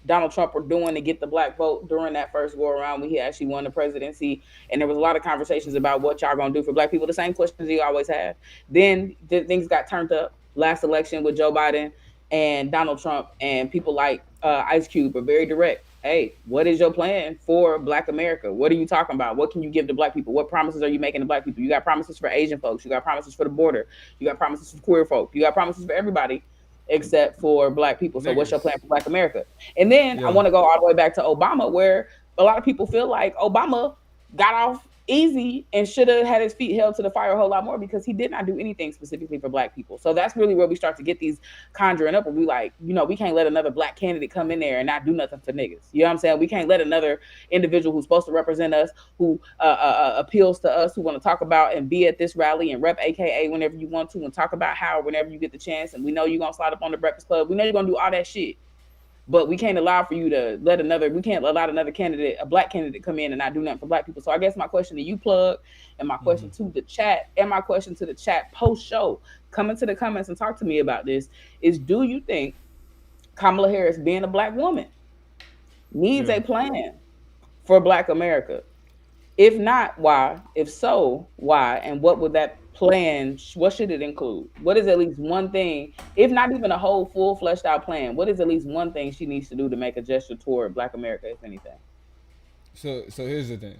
Donald Trump were doing to get the black vote during that first go around when he actually won the presidency. And there was a lot of conversations about what y'all gonna do for black people. The same questions you always have. Then things got turned up last election with Joe Biden and Donald Trump, and people like Ice Cube are very direct. Hey, what is your plan for Black America? What are you talking about? What can you give to black people? What promises are you making to black people? You got promises for Asian folks. You got promises for the border. You got promises for queer folk. You got promises for everybody except for black people. So what's your plan for Black America? And then I want to go all the way back to Obama, where a lot of people feel like Obama got off easy and should have had his feet held to the fire a whole lot more because he did not do anything specifically for black people. So that's really where we start to get these conjuring up, and we like, we can't let another black candidate come in there and not do nothing for niggas. You know what I'm saying? We can't let another individual who's supposed to represent us, who appeals to us, who want to talk about and be at this rally and rep AKA whenever you want to and talk about how whenever you get the chance, and we know you're going to slide up on the Breakfast Club. We know you're going to do all that shit. But we can't allow for you to we can't allow another candidate, a black candidate, come in and not do nothing for black people. So I guess my question to you, Plug, and my question to the chat, and my question to the chat post-show, come into the comments and talk to me about this, is do you think Kamala Harris, being a black woman, needs a plan for Black America? If not, why? If so, why? And what would that plan, what should it include? What is at least one thing, if not even a whole full fleshed out plan, what is at least one thing she needs to do to make a gesture toward Black America, if anything? So here's the thing.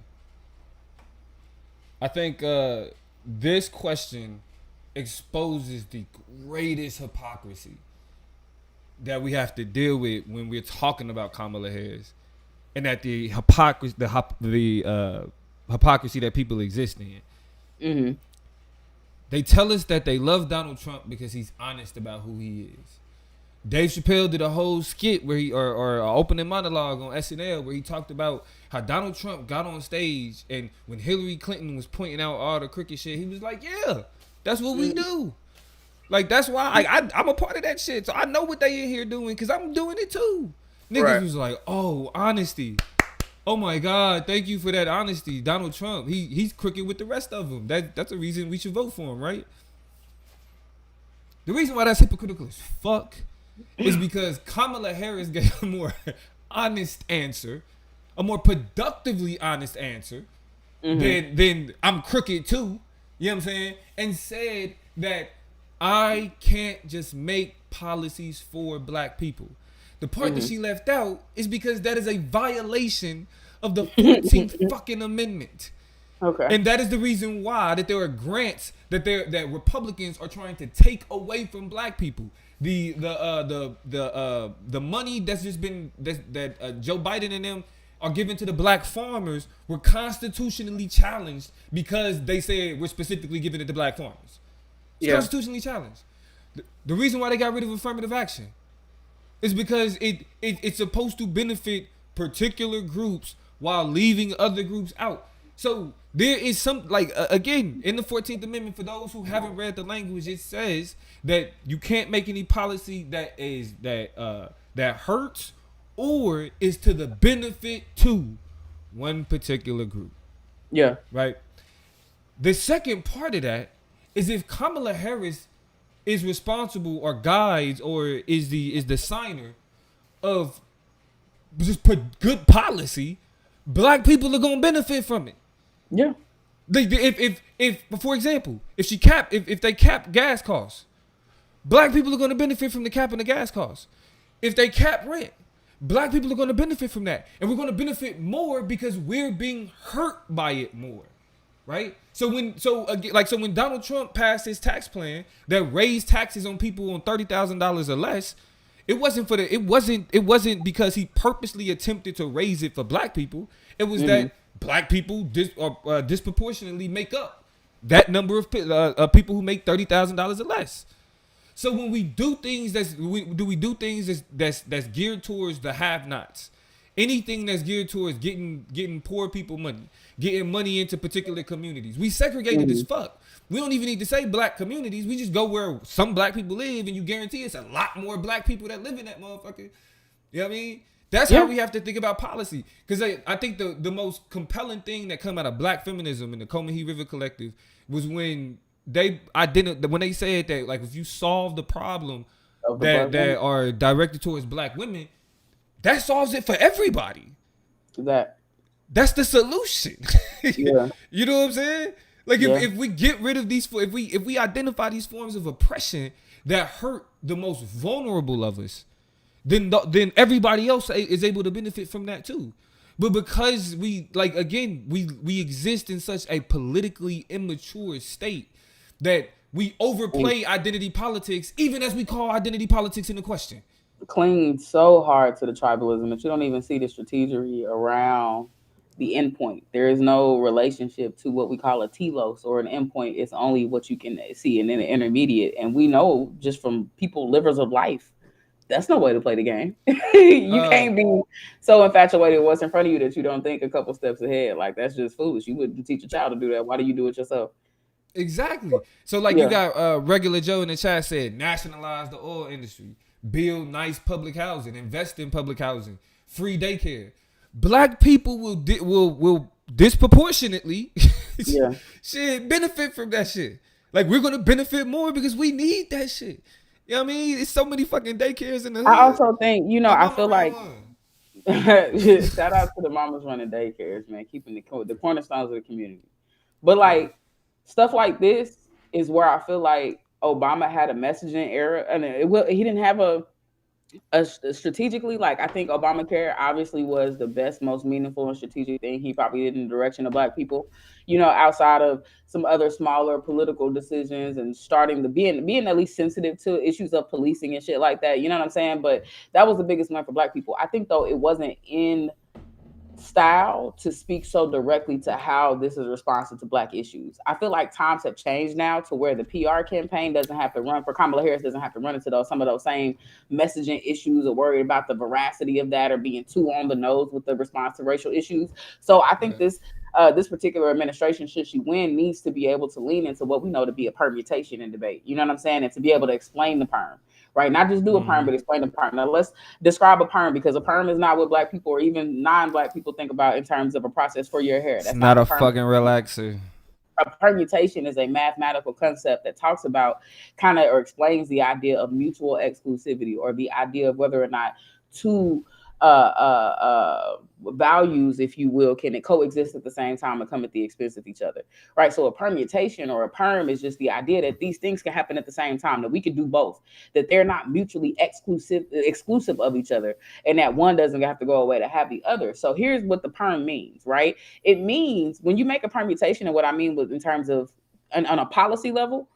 I think this question exposes the greatest hypocrisy that we have to deal with when we're talking about Kamala Harris, and that the hypocrisy that people exist in. Mm-hmm. They tell us that they love Donald Trump because he's honest about who he is. Dave Chappelle did a whole skit where or an opening monologue on SNL where he talked about how Donald Trump got on stage, and when Hillary Clinton was pointing out all the crooked shit, he was like, yeah, that's what we do. Like, that's why I'm a part of that shit. So I know what they in here doing because I'm doing it too. Niggas was like, oh, honesty. Oh my God, thank you for that honesty. Donald Trump, he's crooked with the rest of them. That's a reason we should vote for him, right? The reason why that's hypocritical as fuck is because Kamala Harris gave a more honest answer, a more productively honest answer than I'm crooked too, you know what I'm saying? And said that I can't just make policies for black people. The part that she left out is because that is a violation of the 14th fucking amendment. Okay. And that is the reason why that there are grants that Republicans are trying to take away from black people. The money that's just been that Joe Biden and them are given to the black farmers were constitutionally challenged because they said we're specifically giving it to black farmers. It's constitutionally challenged. The reason why they got rid of affirmative action is because it's supposed to benefit particular groups while leaving other groups out. So there is some, again, in the 14th Amendment, for those who haven't read the language, it says that you can't make any policy that hurts or is to the benefit to one particular group. Yeah. Right. The second part of that is if Kamala Harris is responsible or guides or is the signer of just put good policy, black people are gonna benefit from it. Yeah. If for example, if they cap gas costs, black people are gonna benefit from the cap and the gas costs. If they cap rent, black people are gonna benefit from that, and we're gonna benefit more because we're being hurt by it more, right? So when Donald Trump passed his tax plan that raised taxes on people on $30,000 or less, it wasn't because he purposely attempted to raise it for black people. It was that black people disproportionately make up that number of people who make $30,000 or less. So when we do things that's geared towards the have-nots, anything that's geared towards getting poor people money, getting money into particular communities, we segregated as fuck. We don't even need to say black communities. We just go where some black people live, and you guarantee it's a lot more black people that live in that motherfucker. You know what I mean? That's how we have to think about policy. Because I think the most compelling thing that come out of black feminism and the Combahee River Collective was when they said that, like, if you solve the problem that are directed towards black women, that solves it for everybody. That's the solution. Yeah. You know what I'm saying? Like if we get rid of these, if we identify these forms of oppression that hurt the most vulnerable of us, then everybody else is able to benefit from that too. But because we exist in such a politically immature state that we overplay identity politics, even as we call identity politics into question. Cling so hard to the tribalism that you don't even see the strategy around the endpoint. There is no relationship to what we call a telos or an endpoint. It's only what you can see and then an intermediate. And we know just from people livers of life, that's no way to play the game. You can't be so infatuated with what's in front of you that you don't think a couple steps ahead. Like, that's just foolish. You wouldn't teach a child to do that. Why do you do it yourself? Exactly. So you got Regular Joe in the chat said, nationalize the oil industry, build nice public housing, invest in public housing, free daycare. Black people will disproportionately shit benefit from that shit. Like, we're gonna benefit more because we need that shit. You know what I mean? It's so many fucking daycares in the hood. I also think, I feel like shout out to the mamas running daycares, man, keeping the cornerstones of the community. But like stuff like this is where I feel like Obama had a messaging error, and he didn't have a strategically, like, I think Obamacare obviously was the best, most meaningful and strategic thing he probably did in the direction of black people, outside of some other smaller political decisions and starting to being at least sensitive to issues of policing and shit like that. You know what I'm saying? But that was the biggest one for black people. I think, though, it wasn't in style to speak so directly to how this is responsive to black issues. I feel like times have changed now to where the PR campaign doesn't have to run for Kamala Harris, doesn't have to run into some of those same messaging issues or worried about the veracity of that or being too on the nose with the response to racial issues. So I think this particular administration, should she win, needs to be able to lean into what we know to be a permutation in debate. You know what I'm saying? And to be able to explain the perm. Right, not just do a perm, but explain the perm. Now let's describe a perm, because a perm is not what black people or even non-black people think about in terms of a process for your hair. That's not a fucking relaxer. A permutation is a mathematical concept that talks about or explains the idea of mutual exclusivity, or the idea of whether or not two values, if you will, can it coexist at the same time and come at the expense of each other, right? So a permutation or a perm is just the idea that these things can happen at the same time, that we can do both, that they're not mutually exclusive of each other, and that one doesn't have to go away to have the other. So here's what the perm means, right? It means when you make a permutation, and what I mean in terms of on a policy level,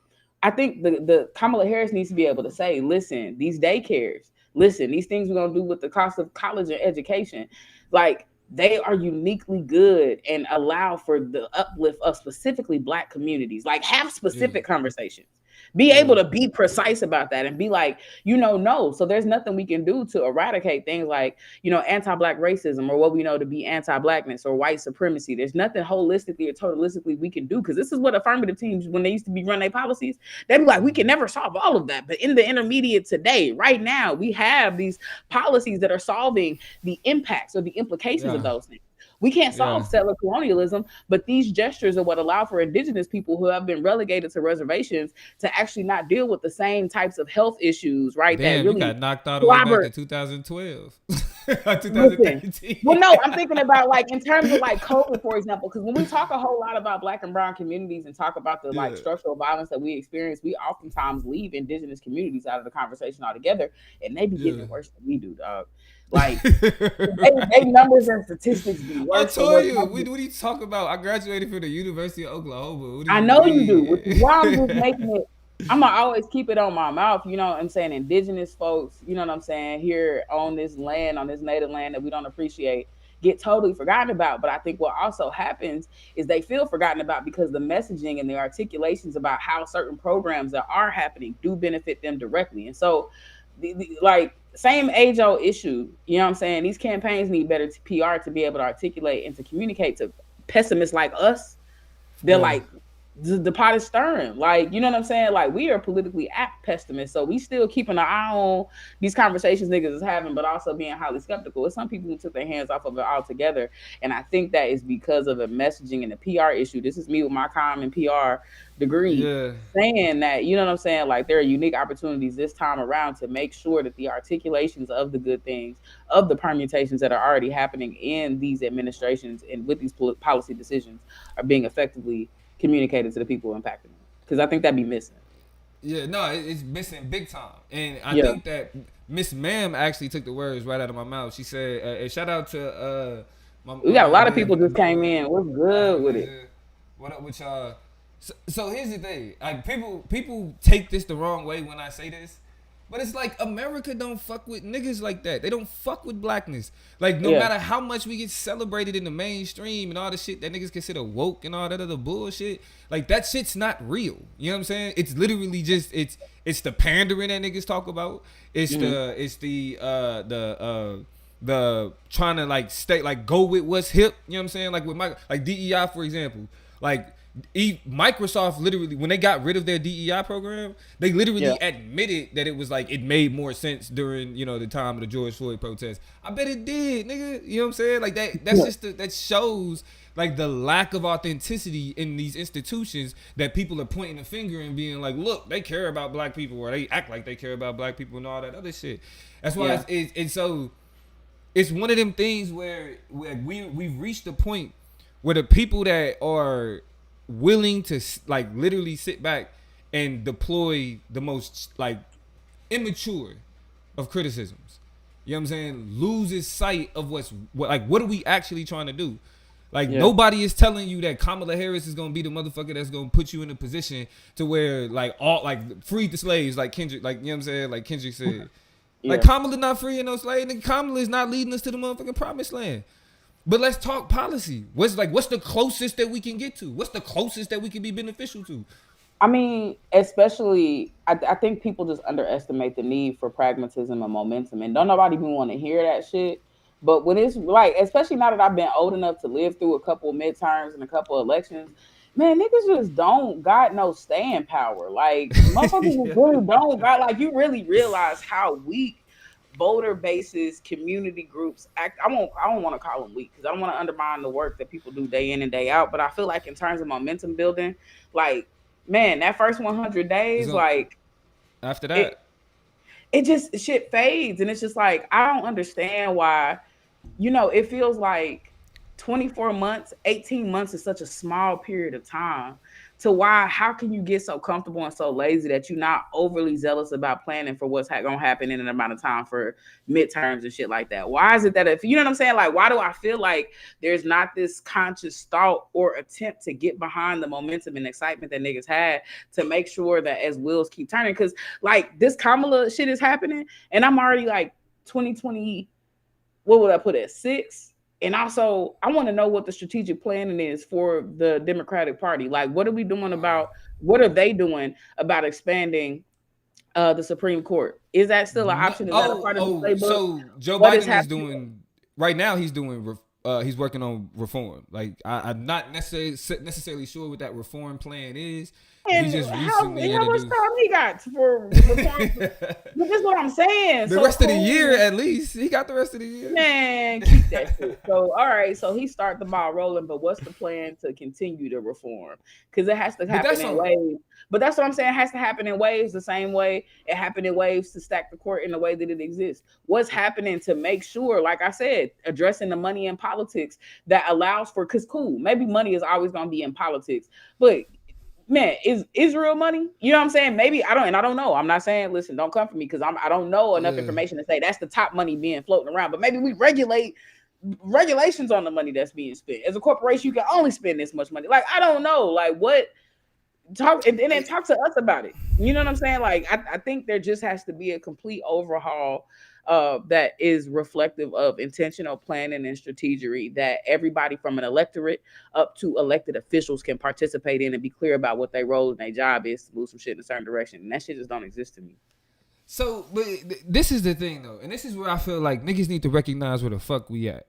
I think the Kamala Harris needs to be able to say, listen, these daycares, listen, these things we're going to do with the cost of college and education, like, they are uniquely good and allow for the uplift of specifically black communities. Like, have specific conversations. Be able to be precise about that and be like, no. So there's nothing we can do to eradicate things like, anti-black racism, or what we know to be anti-blackness or white supremacy. There's nothing holistically or totalistically we can do, because this is what affirmative teams, when they used to be run their policies, they'd be like, we can never solve all of that. But in the intermediate today, right now, we have these policies that are solving the impacts or the implications of those things. We can't solve settler colonialism, but these gestures are what allow for indigenous people who have been relegated to reservations to actually not deal with the same types of health issues, right? Damn, that really you got knocked all the way back to 2012. 2013. Well, no, I'm thinking about like in terms of like COVID, for example, because when we talk a whole lot about Black and brown communities and talk about the like structural violence that we experience, we oftentimes leave indigenous communities out of the conversation altogether, and they be getting it worse than we do, dog. Like they numbers and statistics be worse. I told you, what are you talking about? I graduated from the University of Oklahoma. I know you do, which is why I'm just making it. I'm gonna always keep it on my mouth, you know what I'm saying? Indigenous folks, you know what I'm saying, here on this land, on this native land that we don't appreciate, get totally forgotten about. But I think what also happens is they feel forgotten about because the messaging and the articulations about how certain programs that are happening do benefit them directly. And so, like, same age-old issue, you know what I'm saying? These campaigns need better PR to be able to articulate and to communicate to pessimists like us. They're like, the pot is stirring, like, you know what I'm saying? Like, we are politically apt pessimists, so we still keeping an eye on these conversations niggas is having, but also being highly skeptical. It's some people who took their hands off of it altogether, and I think that is because of the messaging and the PR issue. This is me with my comm and PR degree, saying that, you know what I'm saying? Like, there are unique opportunities this time around to make sure that the articulations of the good things, of the permutations that are already happening in these administrations and with these policy decisions are being effectively communicated to the people impacted, because I think that'd be missing. Yeah, no, it's missing big time, and I think that Miss Ma'am actually took the words right out of my mouth. She said, "And shout out to we got a lot of people just came in. What's good with it? What up with y'all?" So here's the thing: like people take this the wrong way when I say this. But it's like America don't fuck with niggas like that. They don't fuck with blackness. Like, no matter how much we get celebrated in the mainstream and all the shit that niggas consider woke and all that other bullshit, like, that shit's not real. You know what I'm saying? It's literally just it's the pandering that niggas talk about. It's the trying to like stay like go with what's hip. You know what I'm saying? Like with like DEI, for example. Like, Microsoft literally, when they got rid of their DEI program, they literally admitted that it was like it made more sense during, you know, the time of the George Floyd protest. I bet it did, nigga. You know what I'm saying? Like that's just that shows like the lack of authenticity in these institutions, that people are pointing a finger and being like, look, they care about black people, or they act like they care about black people and all that other shit. That's why it's so it's one of them things where we've reached the point where the people that are willing to like literally sit back and deploy the most like immature of criticisms, you know what I'm saying, loses sight of what are we actually trying to do? Like, nobody is telling you that Kamala Harris is gonna be the motherfucker that's gonna put you in a position to where like all like free the slaves, like Kendrick, like, you know what I'm saying, like Kendrick said. Like, Kamala not freeing no slaves, and Kamala is not leading us to the motherfucking promised land. But let's talk policy. What's the closest that we can get to? What's the closest that we can be beneficial to? I mean, especially, I think people just underestimate the need for pragmatism and momentum, and don't nobody even want to hear that shit. But when it's like, especially now that I've been old enough to live through a couple of midterms and a couple of elections, man, niggas just don't got no staying power. Like, motherfuckers really don't got, like, you really realize how weak voter bases, community groups act. I don't want to call them weak, because I don't want to undermine the work that people do day in and day out. But I feel like in terms of momentum building, like, man, that first 100 days, like, after that, it just shit fades, and it's just like, I don't understand why. You know, it feels like 24 months, 18 months is such a small period of time to how can you get so comfortable and so lazy that you're not overly zealous about planning for what's gonna happen in an amount of time for midterms and shit like that? Why is it that, if you know what I'm saying, like, why do I feel like there's not this conscious thought or attempt to get behind the momentum and excitement that niggas had to make sure that as wheels keep turning? Because like, this Kamala shit is happening, and I'm already like 2020, what would I put at 6? And also, I want to know what the strategic planning is for the Democratic Party. Like, what are we doing about, what are they doing about expanding the Supreme Court? Is that still an option? Is that a part of the playbook? So Joe Biden is doing, right now he's doing, he's working on reform. Like, I'm not necessarily sure what that reform plan is. And he just how much introduced time he got for reform? But that's what I'm saying. the rest of the year, at least. He got the rest of the year. Man, keep that shit. So, all right. So he start the ball rolling, but what's the plan to continue to reform? Because it has to happen in waves. But that's what I'm saying. It has to happen in waves the same way it happened in waves to stack the court in the way that it exists. What's happening to make sure, like I said, addressing the money in politics that allows for, because cool, maybe money is always going to be in politics, but man, is Israel money? You know what I'm saying? Maybe I don't know. I'm not saying, listen, don't come for me because I don't know enough information to say that's the top money being floating around. But maybe we regulations on the money that's being spent. As a corporation, you can only spend this much money. Like, I don't know. Like, what talk and then talk to us about it. You know what I'm saying? Like, I think there just has to be a complete overhaul that is reflective of intentional planning and strategy that everybody from an electorate up to elected officials can participate in and be clear about what their role and their job is to move some shit in a certain direction. And that shit just don't exist to me. So, but this is the thing though, and this is where I feel like niggas need to recognize where the fuck we at.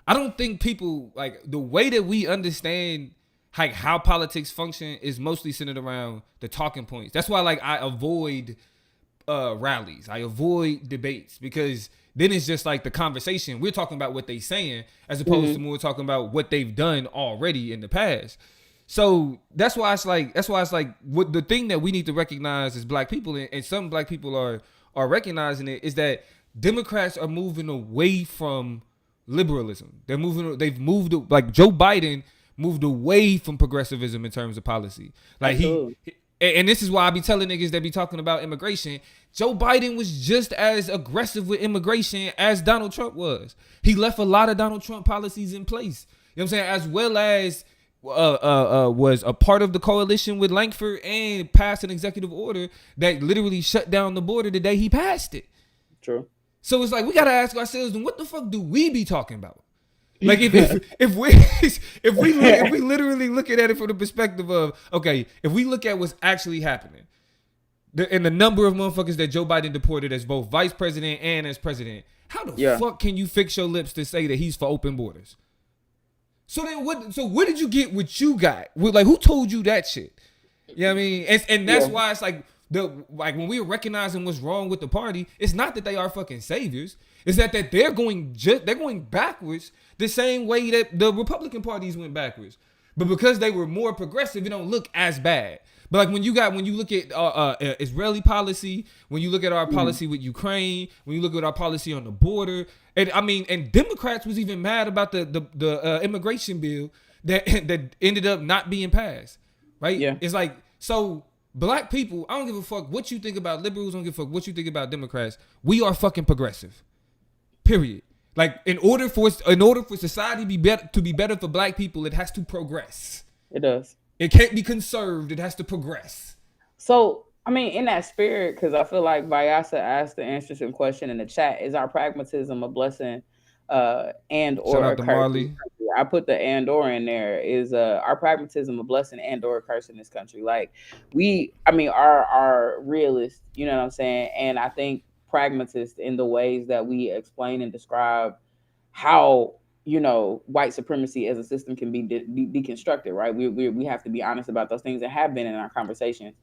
I don't think people, like, the way that we understand like how politics function is mostly centered around the talking points. That's why, like, I avoid rallies. I avoid debates because then it's just like the conversation. We're talking about what they saying as opposed to more talking about what they've done already in the past. So that's why it's like what the thing that we need to recognize as black people, and some black people are recognizing it, is that Democrats are moving away from liberalism. They've moved, like Joe Biden moved away from progressivism in terms of policy. Like and this is why I be telling niggas that be talking about immigration. Joe Biden was just as aggressive with immigration as Donald Trump was. He left a lot of Donald Trump policies in place. You know what I'm saying? As well as was a part of the coalition with Langford and passed an executive order that literally shut down the border the day he passed it. True. So it's like we gotta ask ourselves, then what the fuck do we be talking about? Like if we literally looking at it from the perspective of, okay, if we look at what's actually happening, and the number of motherfuckers that Joe Biden deported as both vice president and as president, how the fuck can you fix your lips to say that he's for open borders? So then what? So where did you get what you got? Like, who told you that shit? You know what I mean? And that's why it's like when we're recognizing what's wrong with the party, it's not that they are fucking saviors. It's that they're going backwards the same way that the Republican parties went backwards. But because they were more progressive, it don't look as bad. But like when you look at Israeli policy, when you look at our policy with Ukraine, when you look at our policy on the border, and Democrats was even mad about the immigration bill that ended up not being passed, right? Yeah. It's like, so black people, I don't give a fuck what you think about liberals, I don't give a fuck what you think about Democrats. We are fucking progressive. Period. Like, in order for society to be better for black people, it has to progress. It does. It can't be conserved. It has to progress. So, I mean, in that spirit, because I feel like Vyasa asked the interesting question in the chat: is our pragmatism a blessing and or a curse? Marley. I put the and or in there. Is our pragmatism a blessing and or a curse in this country? Like, are realists, you know what I'm saying? And I think pragmatist in the ways that we explain and describe how, you know, white supremacy as a system can be deconstructed, right? We have to be honest about those things that have been in our conversations,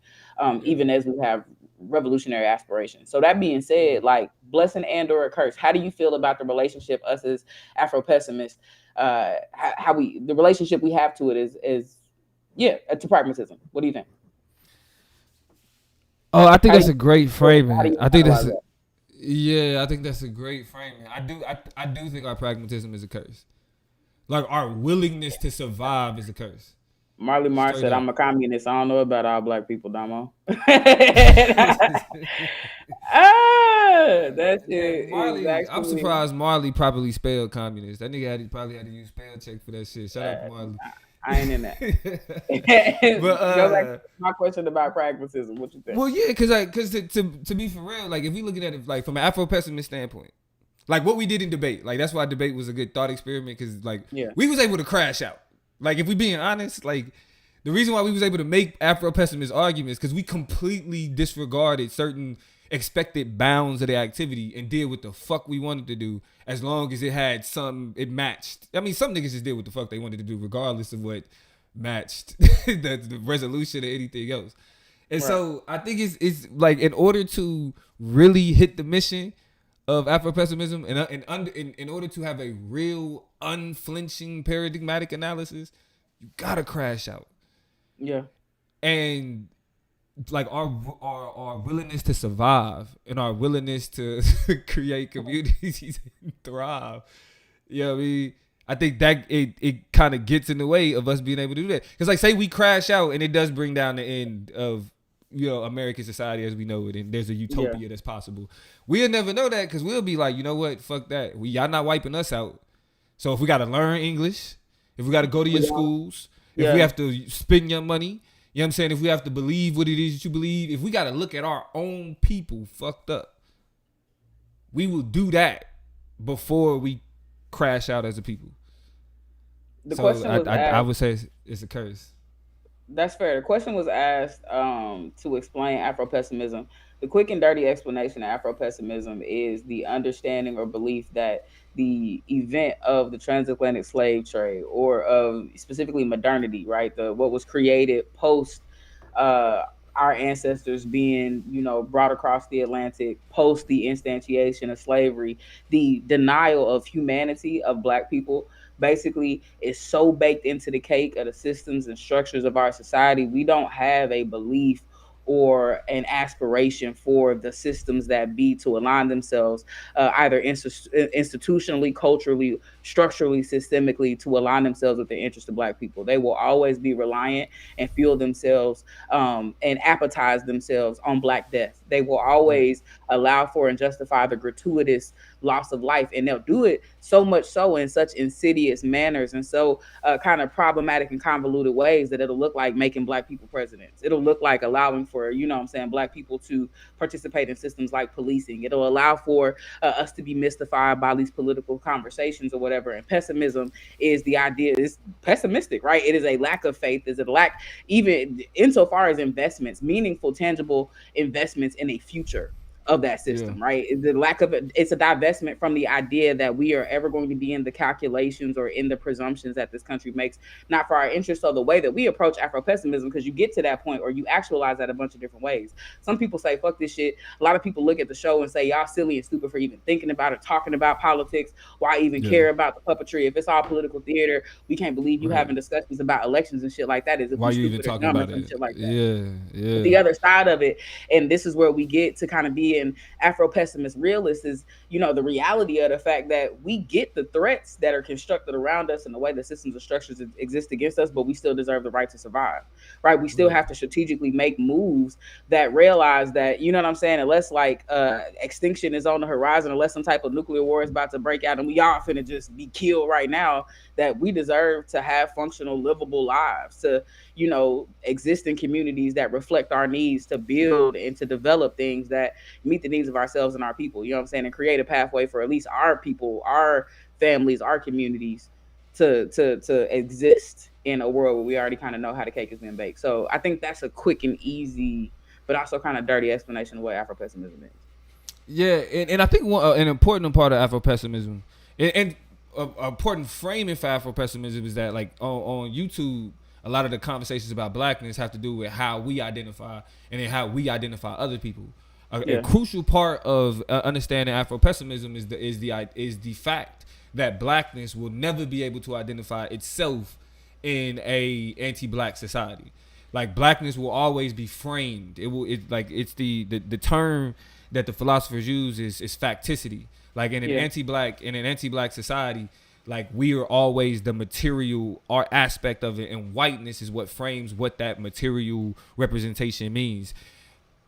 even as we have revolutionary aspirations. So that being said, like, blessing and or a curse, how do you feel about the relationship, us as Afro-pessimists, the relationship we have to it is to pragmatism? What do you think? Oh, I think that's a great framing. I think that's I think that's a great framing. I do think our pragmatism is a curse. Like, our willingness to survive is a curse. Marley Marr said, I'm a communist. I don't know about all black people, Damo. That's it. Marley, I'm surprised Marley properly spelled communist. That nigga probably had to use spell check for that shit. Shout out to Marley. I ain't in that. But go back to my question about pragmatism. What you think? Well, yeah, because to be for real, like, if we looking at it like from an Afro-pessimist standpoint, like what we did in debate, like that's why debate was a good thought experiment, because like we was able to crash out. Like, if we being honest, like the reason why we was able to make Afro-pessimist arguments because we completely disregarded certain expected bounds of the activity and did what the fuck we wanted to do, as long as it matched. I mean, some niggas just did what the fuck they wanted to do regardless of what matched the resolution or anything else. And so I think it's like, in order to really hit the mission of Afro-pessimism, and in order to have a real unflinching paradigmatic analysis, you gotta crash out. Yeah. And like our willingness to survive and our willingness to create communities and thrive. You know what I mean? I think that it kind of gets in the way of us being able to do that. Because like, say we crash out and it does bring down the end of, you know, American society as we know it, and there's a utopia that's possible. We'll never know that, because we'll be like, you know what, fuck that. Y'all not wiping us out. So if we got to learn English, if we got to go to your schools, if we have to spend your money, you know what I'm saying? If we have to believe what it is that you believe, if we got to look at our own people fucked up, we will do that before we crash out as a people. The question was asked, I would say it's a curse. That's fair. The question was asked to explain Afro-pessimism. The quick and dirty explanation of Afro-pessimism is the understanding or belief that the event of the transatlantic slave trade, or of specifically modernity, right? What was created post our ancestors being, you know, brought across the Atlantic, post the instantiation of slavery, the denial of humanity of Black people, basically is so baked into the cake of the systems and structures of our society. We don't have a belief or an aspiration for the systems that be to align themselves either institutionally, culturally, structurally, systemically, to align themselves with the interests of Black people. They will always be reliant and fuel themselves and appetize themselves on Black death. They will always allow for and justify the gratuitous loss of life, and they'll do it so much so in such insidious manners and so kind of problematic and convoluted ways that it'll look like making Black people presidents. It'll look like allowing for, you know what I'm saying, Black people to participate in systems like policing. It'll allow for us to be mystified by these political conversations or whatever. And pessimism is the idea, is pessimistic, right? It is a lack of faith, is a lack, even insofar as investments, meaningful, tangible investments in a future of that system, right? The lack of it, it's a divestment from the idea that we are ever going to be in the calculations or in the presumptions that this country makes, not for our interest. So the way that we approach Afro-pessimism, because you get to that point or you actualize that a bunch of different ways. Some people say, fuck this shit. A lot of people look at the show and say, y'all silly and stupid for even thinking about it, talking about politics. Why even care about the puppetry? If it's all political theater, we can't believe you having discussions about elections and shit like that. Why you even talking about it? Shit like that. The other side of it, and this is where we get to kind of be in Afro-pessimist realists, is, you know, the reality of the fact that we get the threats that are constructed around us and the way the systems and structures exist against us, but we still deserve the right to survive, right? We still have to strategically make moves that realize that, you know what I'm saying, unless like extinction is on the horizon, unless some type of nuclear war is about to break out and we all finna just be killed right now, that we deserve to have functional, livable lives, to, you know, exist in communities that reflect our needs, to build and to develop things that meet the needs of ourselves and our people, you know what I'm saying, and create a pathway for at least our people, our families, our communities to exist in a world where we already kind of know how the cake is being baked. So I think that's a quick and easy, but also kind of dirty explanation of what Afro-pessimism is. Yeah, and I think an important part of Afro-pessimism, and an important framing for Afro-pessimism, is that, like, on YouTube, a lot of the conversations about Blackness have to do with how we identify and then how we identify other people. A crucial part of understanding Afro-pessimism is the fact that Blackness will never be able to identify itself in a anti-Black society. Like, Blackness will always be framed. It's the term that the philosophers use is facticity. Like, in an anti-Black society, like, we are always the material art aspect of it, and whiteness is what frames what that material representation means.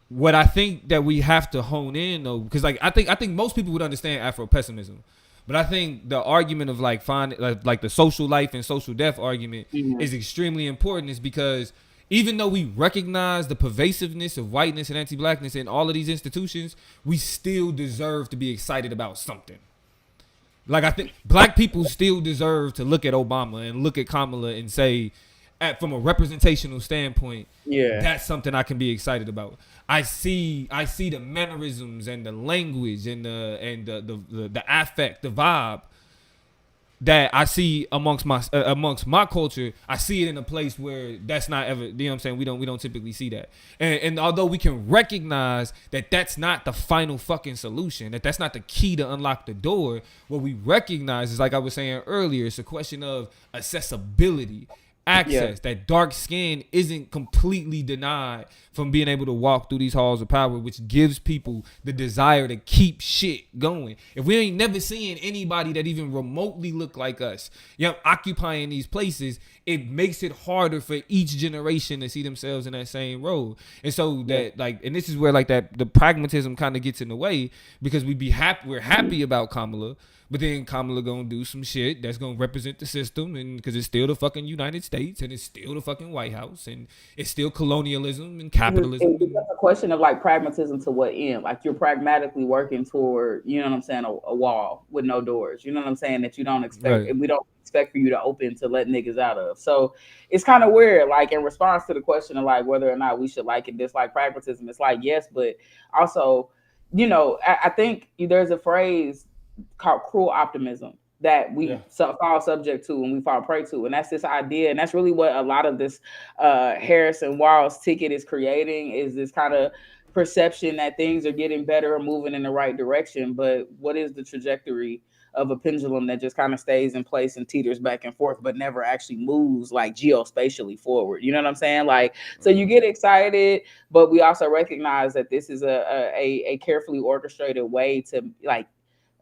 What I think that we have to hone in, though, because like I think most people would understand Afro-pessimism, but I think the argument of like like the social life and social death argument is extremely important, is because even though we recognize the pervasiveness of whiteness and anti-Blackness in all of these institutions, we still deserve to be excited about something. Like, I think Black people still deserve to look at Obama and look at Kamala and say, from a representational standpoint, that's something I can be excited about. I see the mannerisms and the language and the affect, the vibe that I see amongst my culture, I see it in a place where that's not ever, you know what I'm saying? We don't typically see that. And although we can recognize that that's not the final fucking solution, that's not the key to unlock the door, what we recognize is, like I was saying earlier, it's a question of accessibility. Access. That dark skin isn't completely denied from being able to walk through these halls of power, which gives people the desire to keep shit going. If we ain't never seeing anybody that even remotely look like us, occupying these places, it makes it harder for each generation to see themselves in that same role. And so that and this is where like that the pragmatism kind of gets in the way, because we're happy about Kamala. But then Kamala gonna do some shit that's gonna represent the system, and because it's still the fucking United States, and it's still the fucking White House, and it's still colonialism and capitalism. It's a question of like pragmatism to what end? Like you're pragmatically working toward, you know what I'm saying, a wall with no doors. You know what I'm saying, that you don't expect, and we don't expect for you to open to let niggas out of. So it's kind of weird. Like in response to the question of like whether or not we should like and dislike pragmatism, it's like yes, but also, I think there's a phrase called cruel optimism that we fall subject to and we fall prey to, and that's this idea, and that's really what a lot of this Harris and Walz ticket is creating, is this kind of perception that things are getting better or moving in the right direction. But what is the trajectory of a pendulum that just kind of stays in place and teeters back and forth but never actually moves like geospatially forward? You know what I'm saying? Like, so you get excited, but we also recognize that this is a carefully orchestrated way to like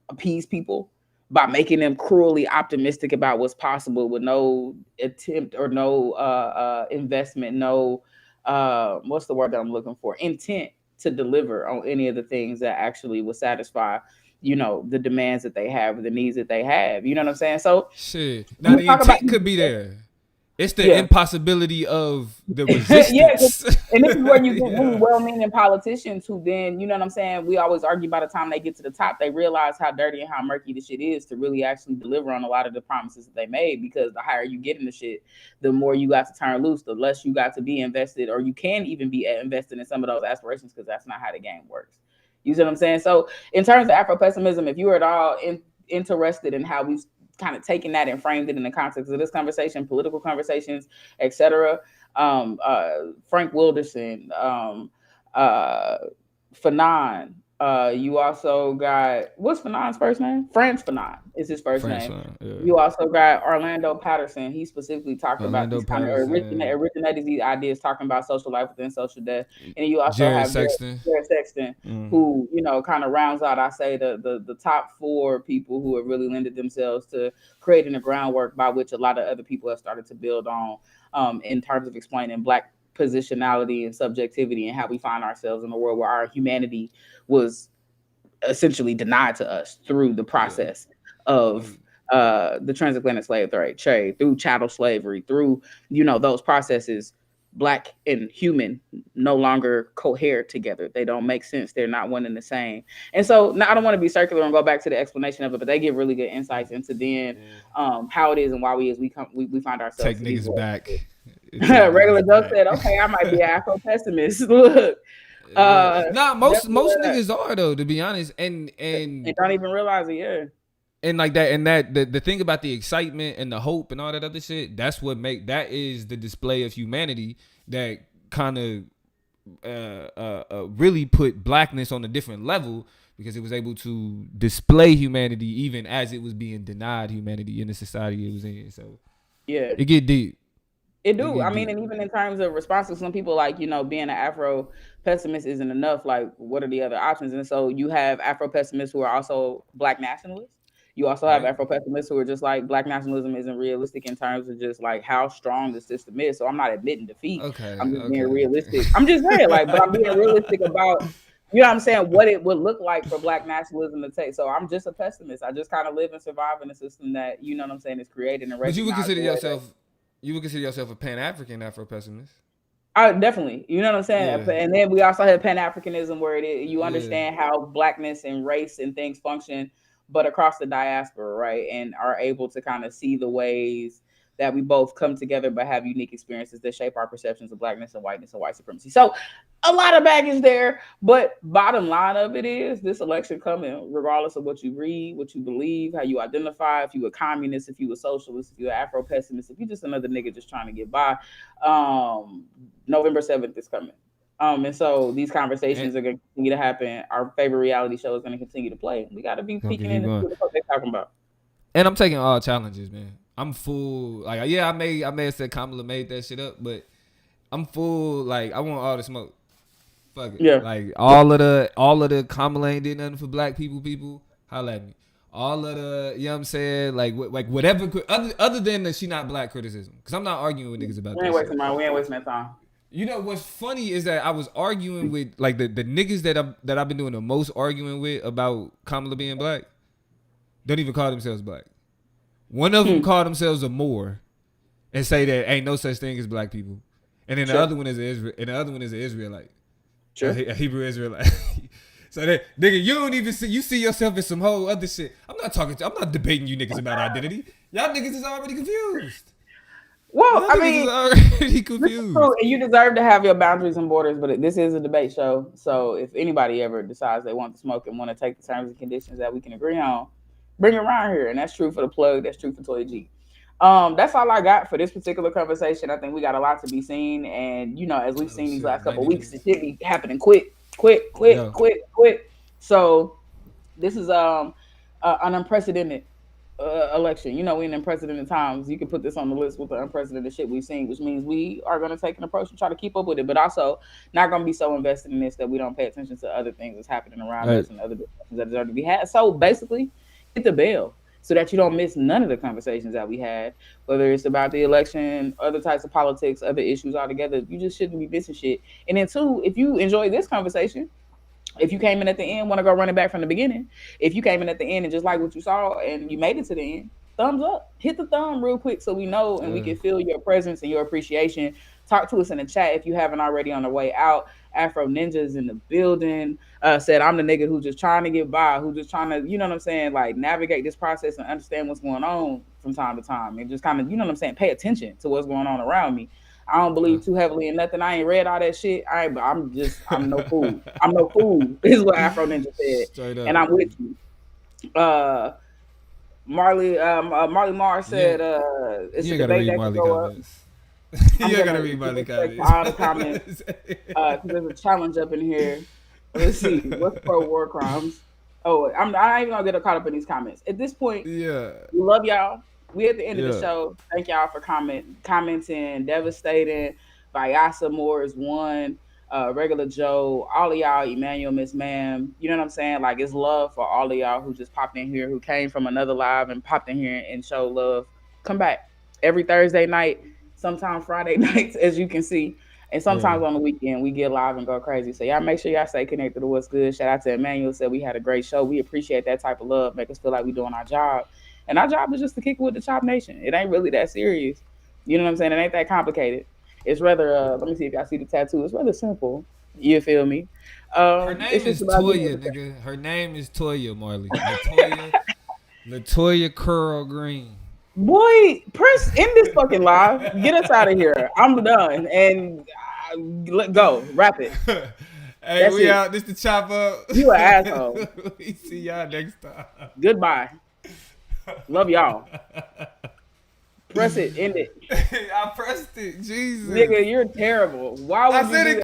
appease people by making them cruelly optimistic about what's possible with no attempt or no investment, no what's the word that I'm looking for? Intent to deliver on any of the things that actually will satisfy, the demands that they have, the needs that they have. You know what I'm saying? So shit. Now the intent could be there. It's the impossibility of the resistance. And this is where you get really well-meaning politicians who then, you know what I'm saying, we always argue by the time they get to the top, they realize how dirty and how murky the shit is to really actually deliver on a lot of the promises that they made, because the higher you get in the shit, the more you got to turn loose, the less you got to be invested, or you can even be invested in some of those aspirations, because that's not how the game works. You see what I'm saying? So in terms of Afro-pessimism, if you are at all interested in how we've kind of taken that and framed it in the context of this conversation, political conversations, etc. Frank Wilderson, Fanon. You also got, what's Fanon's first name? Frantz Fanon is his first name. Yeah. You also got Orlando Patterson. He specifically talked about these kind of originated these ideas, talking about social life within social death. And you also have Jared Sexton, who kind of rounds out, I say, the top four people who have really lended themselves to creating the groundwork by which a lot of other people have started to build on in terms of explaining Black positionality and subjectivity and how we find ourselves in a world where our humanity was essentially denied to us through the process of the transatlantic slave trade, through chattel slavery, through those processes. Black and human no longer cohere together. They don't make sense. They're not one and the same. And so now I don't want to be circular and go back to the explanation of it, but they give really good insights into then how it is and why we find ourselves. Take niggas back. Regular Joe said, "Okay, I might be an Afro pessimist." Look, most niggas are though, to be honest, and don't even realize it. Yeah. And like that, and that the thing about the excitement and the hope and all that other shit, that is the display of humanity that kind of really put Blackness on a different level, because it was able to display humanity even as it was being denied humanity in the society it was in. So yeah, it get deep. It do. I mean, and even in terms of responses, some people like, being an Afro pessimist isn't enough. Like, what are the other options? And so you have Afro pessimists who are also Black nationalists. You also have Afro pessimists who are just like, Black nationalism isn't realistic in terms of just like how strong the system is. So I'm not admitting defeat. I'm just being realistic. I'm just saying, but I'm being realistic about, you know what I'm saying, what it would look like for Black nationalism to take. So I'm just a pessimist. I just kind of live and survive in a system that, you know what I'm saying, is created and recognized. But you would consider yourself a Pan-African Afro pessimist. Definitely. You know what I'm saying? Yeah. And then we also have Pan-Africanism, where you understand how Blackness and race and things function, but across the diaspora, right? And are able to kind of see the ways that we both come together but have unique experiences that shape our perceptions of blackness and whiteness and white supremacy. So a lot of baggage there, but bottom line of it is this election coming, regardless of what you read, what you believe, how you identify, if you a communist, if you a socialist, if you an Afro-pessimist, if you just another nigga just trying to get by, November 7th is coming. And so these conversations are going to continue to happen. Our favorite reality show is going to continue to play. We got to be peeking in and see what the fuck they're talking about. And I'm taking all challenges, man. I'm full. Like, yeah, I may have said Kamala made that shit up, but I'm full. Like, I want all the smoke. Fuck it. Yeah. Like all of the Kamala ain't did nothing for black people. Holla at me. All of the, you know what I'm saying? Like whatever. Other than the she not black criticism, because I'm not arguing with niggas about that. We ain't wasting that time. You know what's funny is that I was arguing with like the niggas that I've been doing the most arguing with about Kamala being black. Don't even call themselves black. One of them call themselves a Moor and say that ain't no such thing as black people. And then the other one is an Israelite. Sure. A Hebrew Israelite. So that nigga, you don't even see yourself as some whole other shit. I'm not debating you niggas about identity. Y'all niggas is already confused. Well, I mean, already confused. And you deserve to have your boundaries and borders, but this is a debate show. So if anybody ever decides they want to smoke and want to take the terms and conditions that we can agree on, bring it around here. And that's true for the plug. That's true for Toy G. That's all I got for this particular conversation. I think we got a lot to be seen. And, you know, as we've seen these last couple of weeks, it should be happening quick. So this is an unprecedented election. You know, we're in unprecedented times. You can put this on the list with the unprecedented shit we've seen, which means we are going to take an approach and try to keep up with it, but also not going to be so invested in this that we don't pay attention to other things that's happening around us and other discussions that deserve to be had. So basically, hit the bell so that you don't miss none of the conversations that we had, whether it's about the election, other types of politics, other issues altogether. You just shouldn't be missing shit. And then two, if you enjoy this conversation, if you came in at the end, want to go running back from the beginning, if you came in at the end and just like what you saw and you made it to the end, thumbs up. Hit the thumb real quick so we know and we can feel your presence and your appreciation. Talk to us in the chat if you haven't already on the way out. Afro Ninjas in the building said, I'm the nigga who's just trying to get by, who's just trying to, you know what I'm saying, like navigate this process and understand what's going on from time to time and just kind of, you know what I'm saying, pay attention to what's going on around me. I don't believe too heavily in nothing. I ain't read all that shit. I'm no fool. I'm no fool. This is what Afro Ninja said. And I'm with you. Marley Mars said it's a debate that can go up. You gotta read Marley comments. All the comments. There's a challenge up in here. Let's see. What's pro war crimes? Oh, I ain't even gonna get caught up in these comments. At this point, we love y'all. We at the end of the show. Thank y'all for commenting, devastating. Vyasa Moore is one. Regular Joe, all of y'all, Emmanuel, Miss Ma'am. You know what I'm saying? Like, it's love for all of y'all who just popped in here, who came from another live and popped in here and showed love. Come back every Thursday night, sometimes Friday nights, as you can see. And sometimes on the weekend, we get live and go crazy. So y'all make sure y'all stay connected to what's good. Shout out to Emmanuel, said we had a great show. We appreciate that type of love. Make us feel like we're doing our job. And our job is just to kick it with the Chop Nation. It ain't really that serious. You know what I'm saying? It ain't that complicated. It's rather, let me see if y'all see the tattoo. It's rather simple. You feel me? Her name is Toya, nigga. Her name is Toya, Marley. Latoya Curl Green. Boy, press in this fucking live. Get us out of here. I'm done. And let go. Wrap it. Hey, That's we it. out. This the Chop Up. You an asshole. We see y'all next time. Goodbye. Love y'all. Press it. End it. I pressed it. Jesus. Nigga, you're terrible. Why would you do that?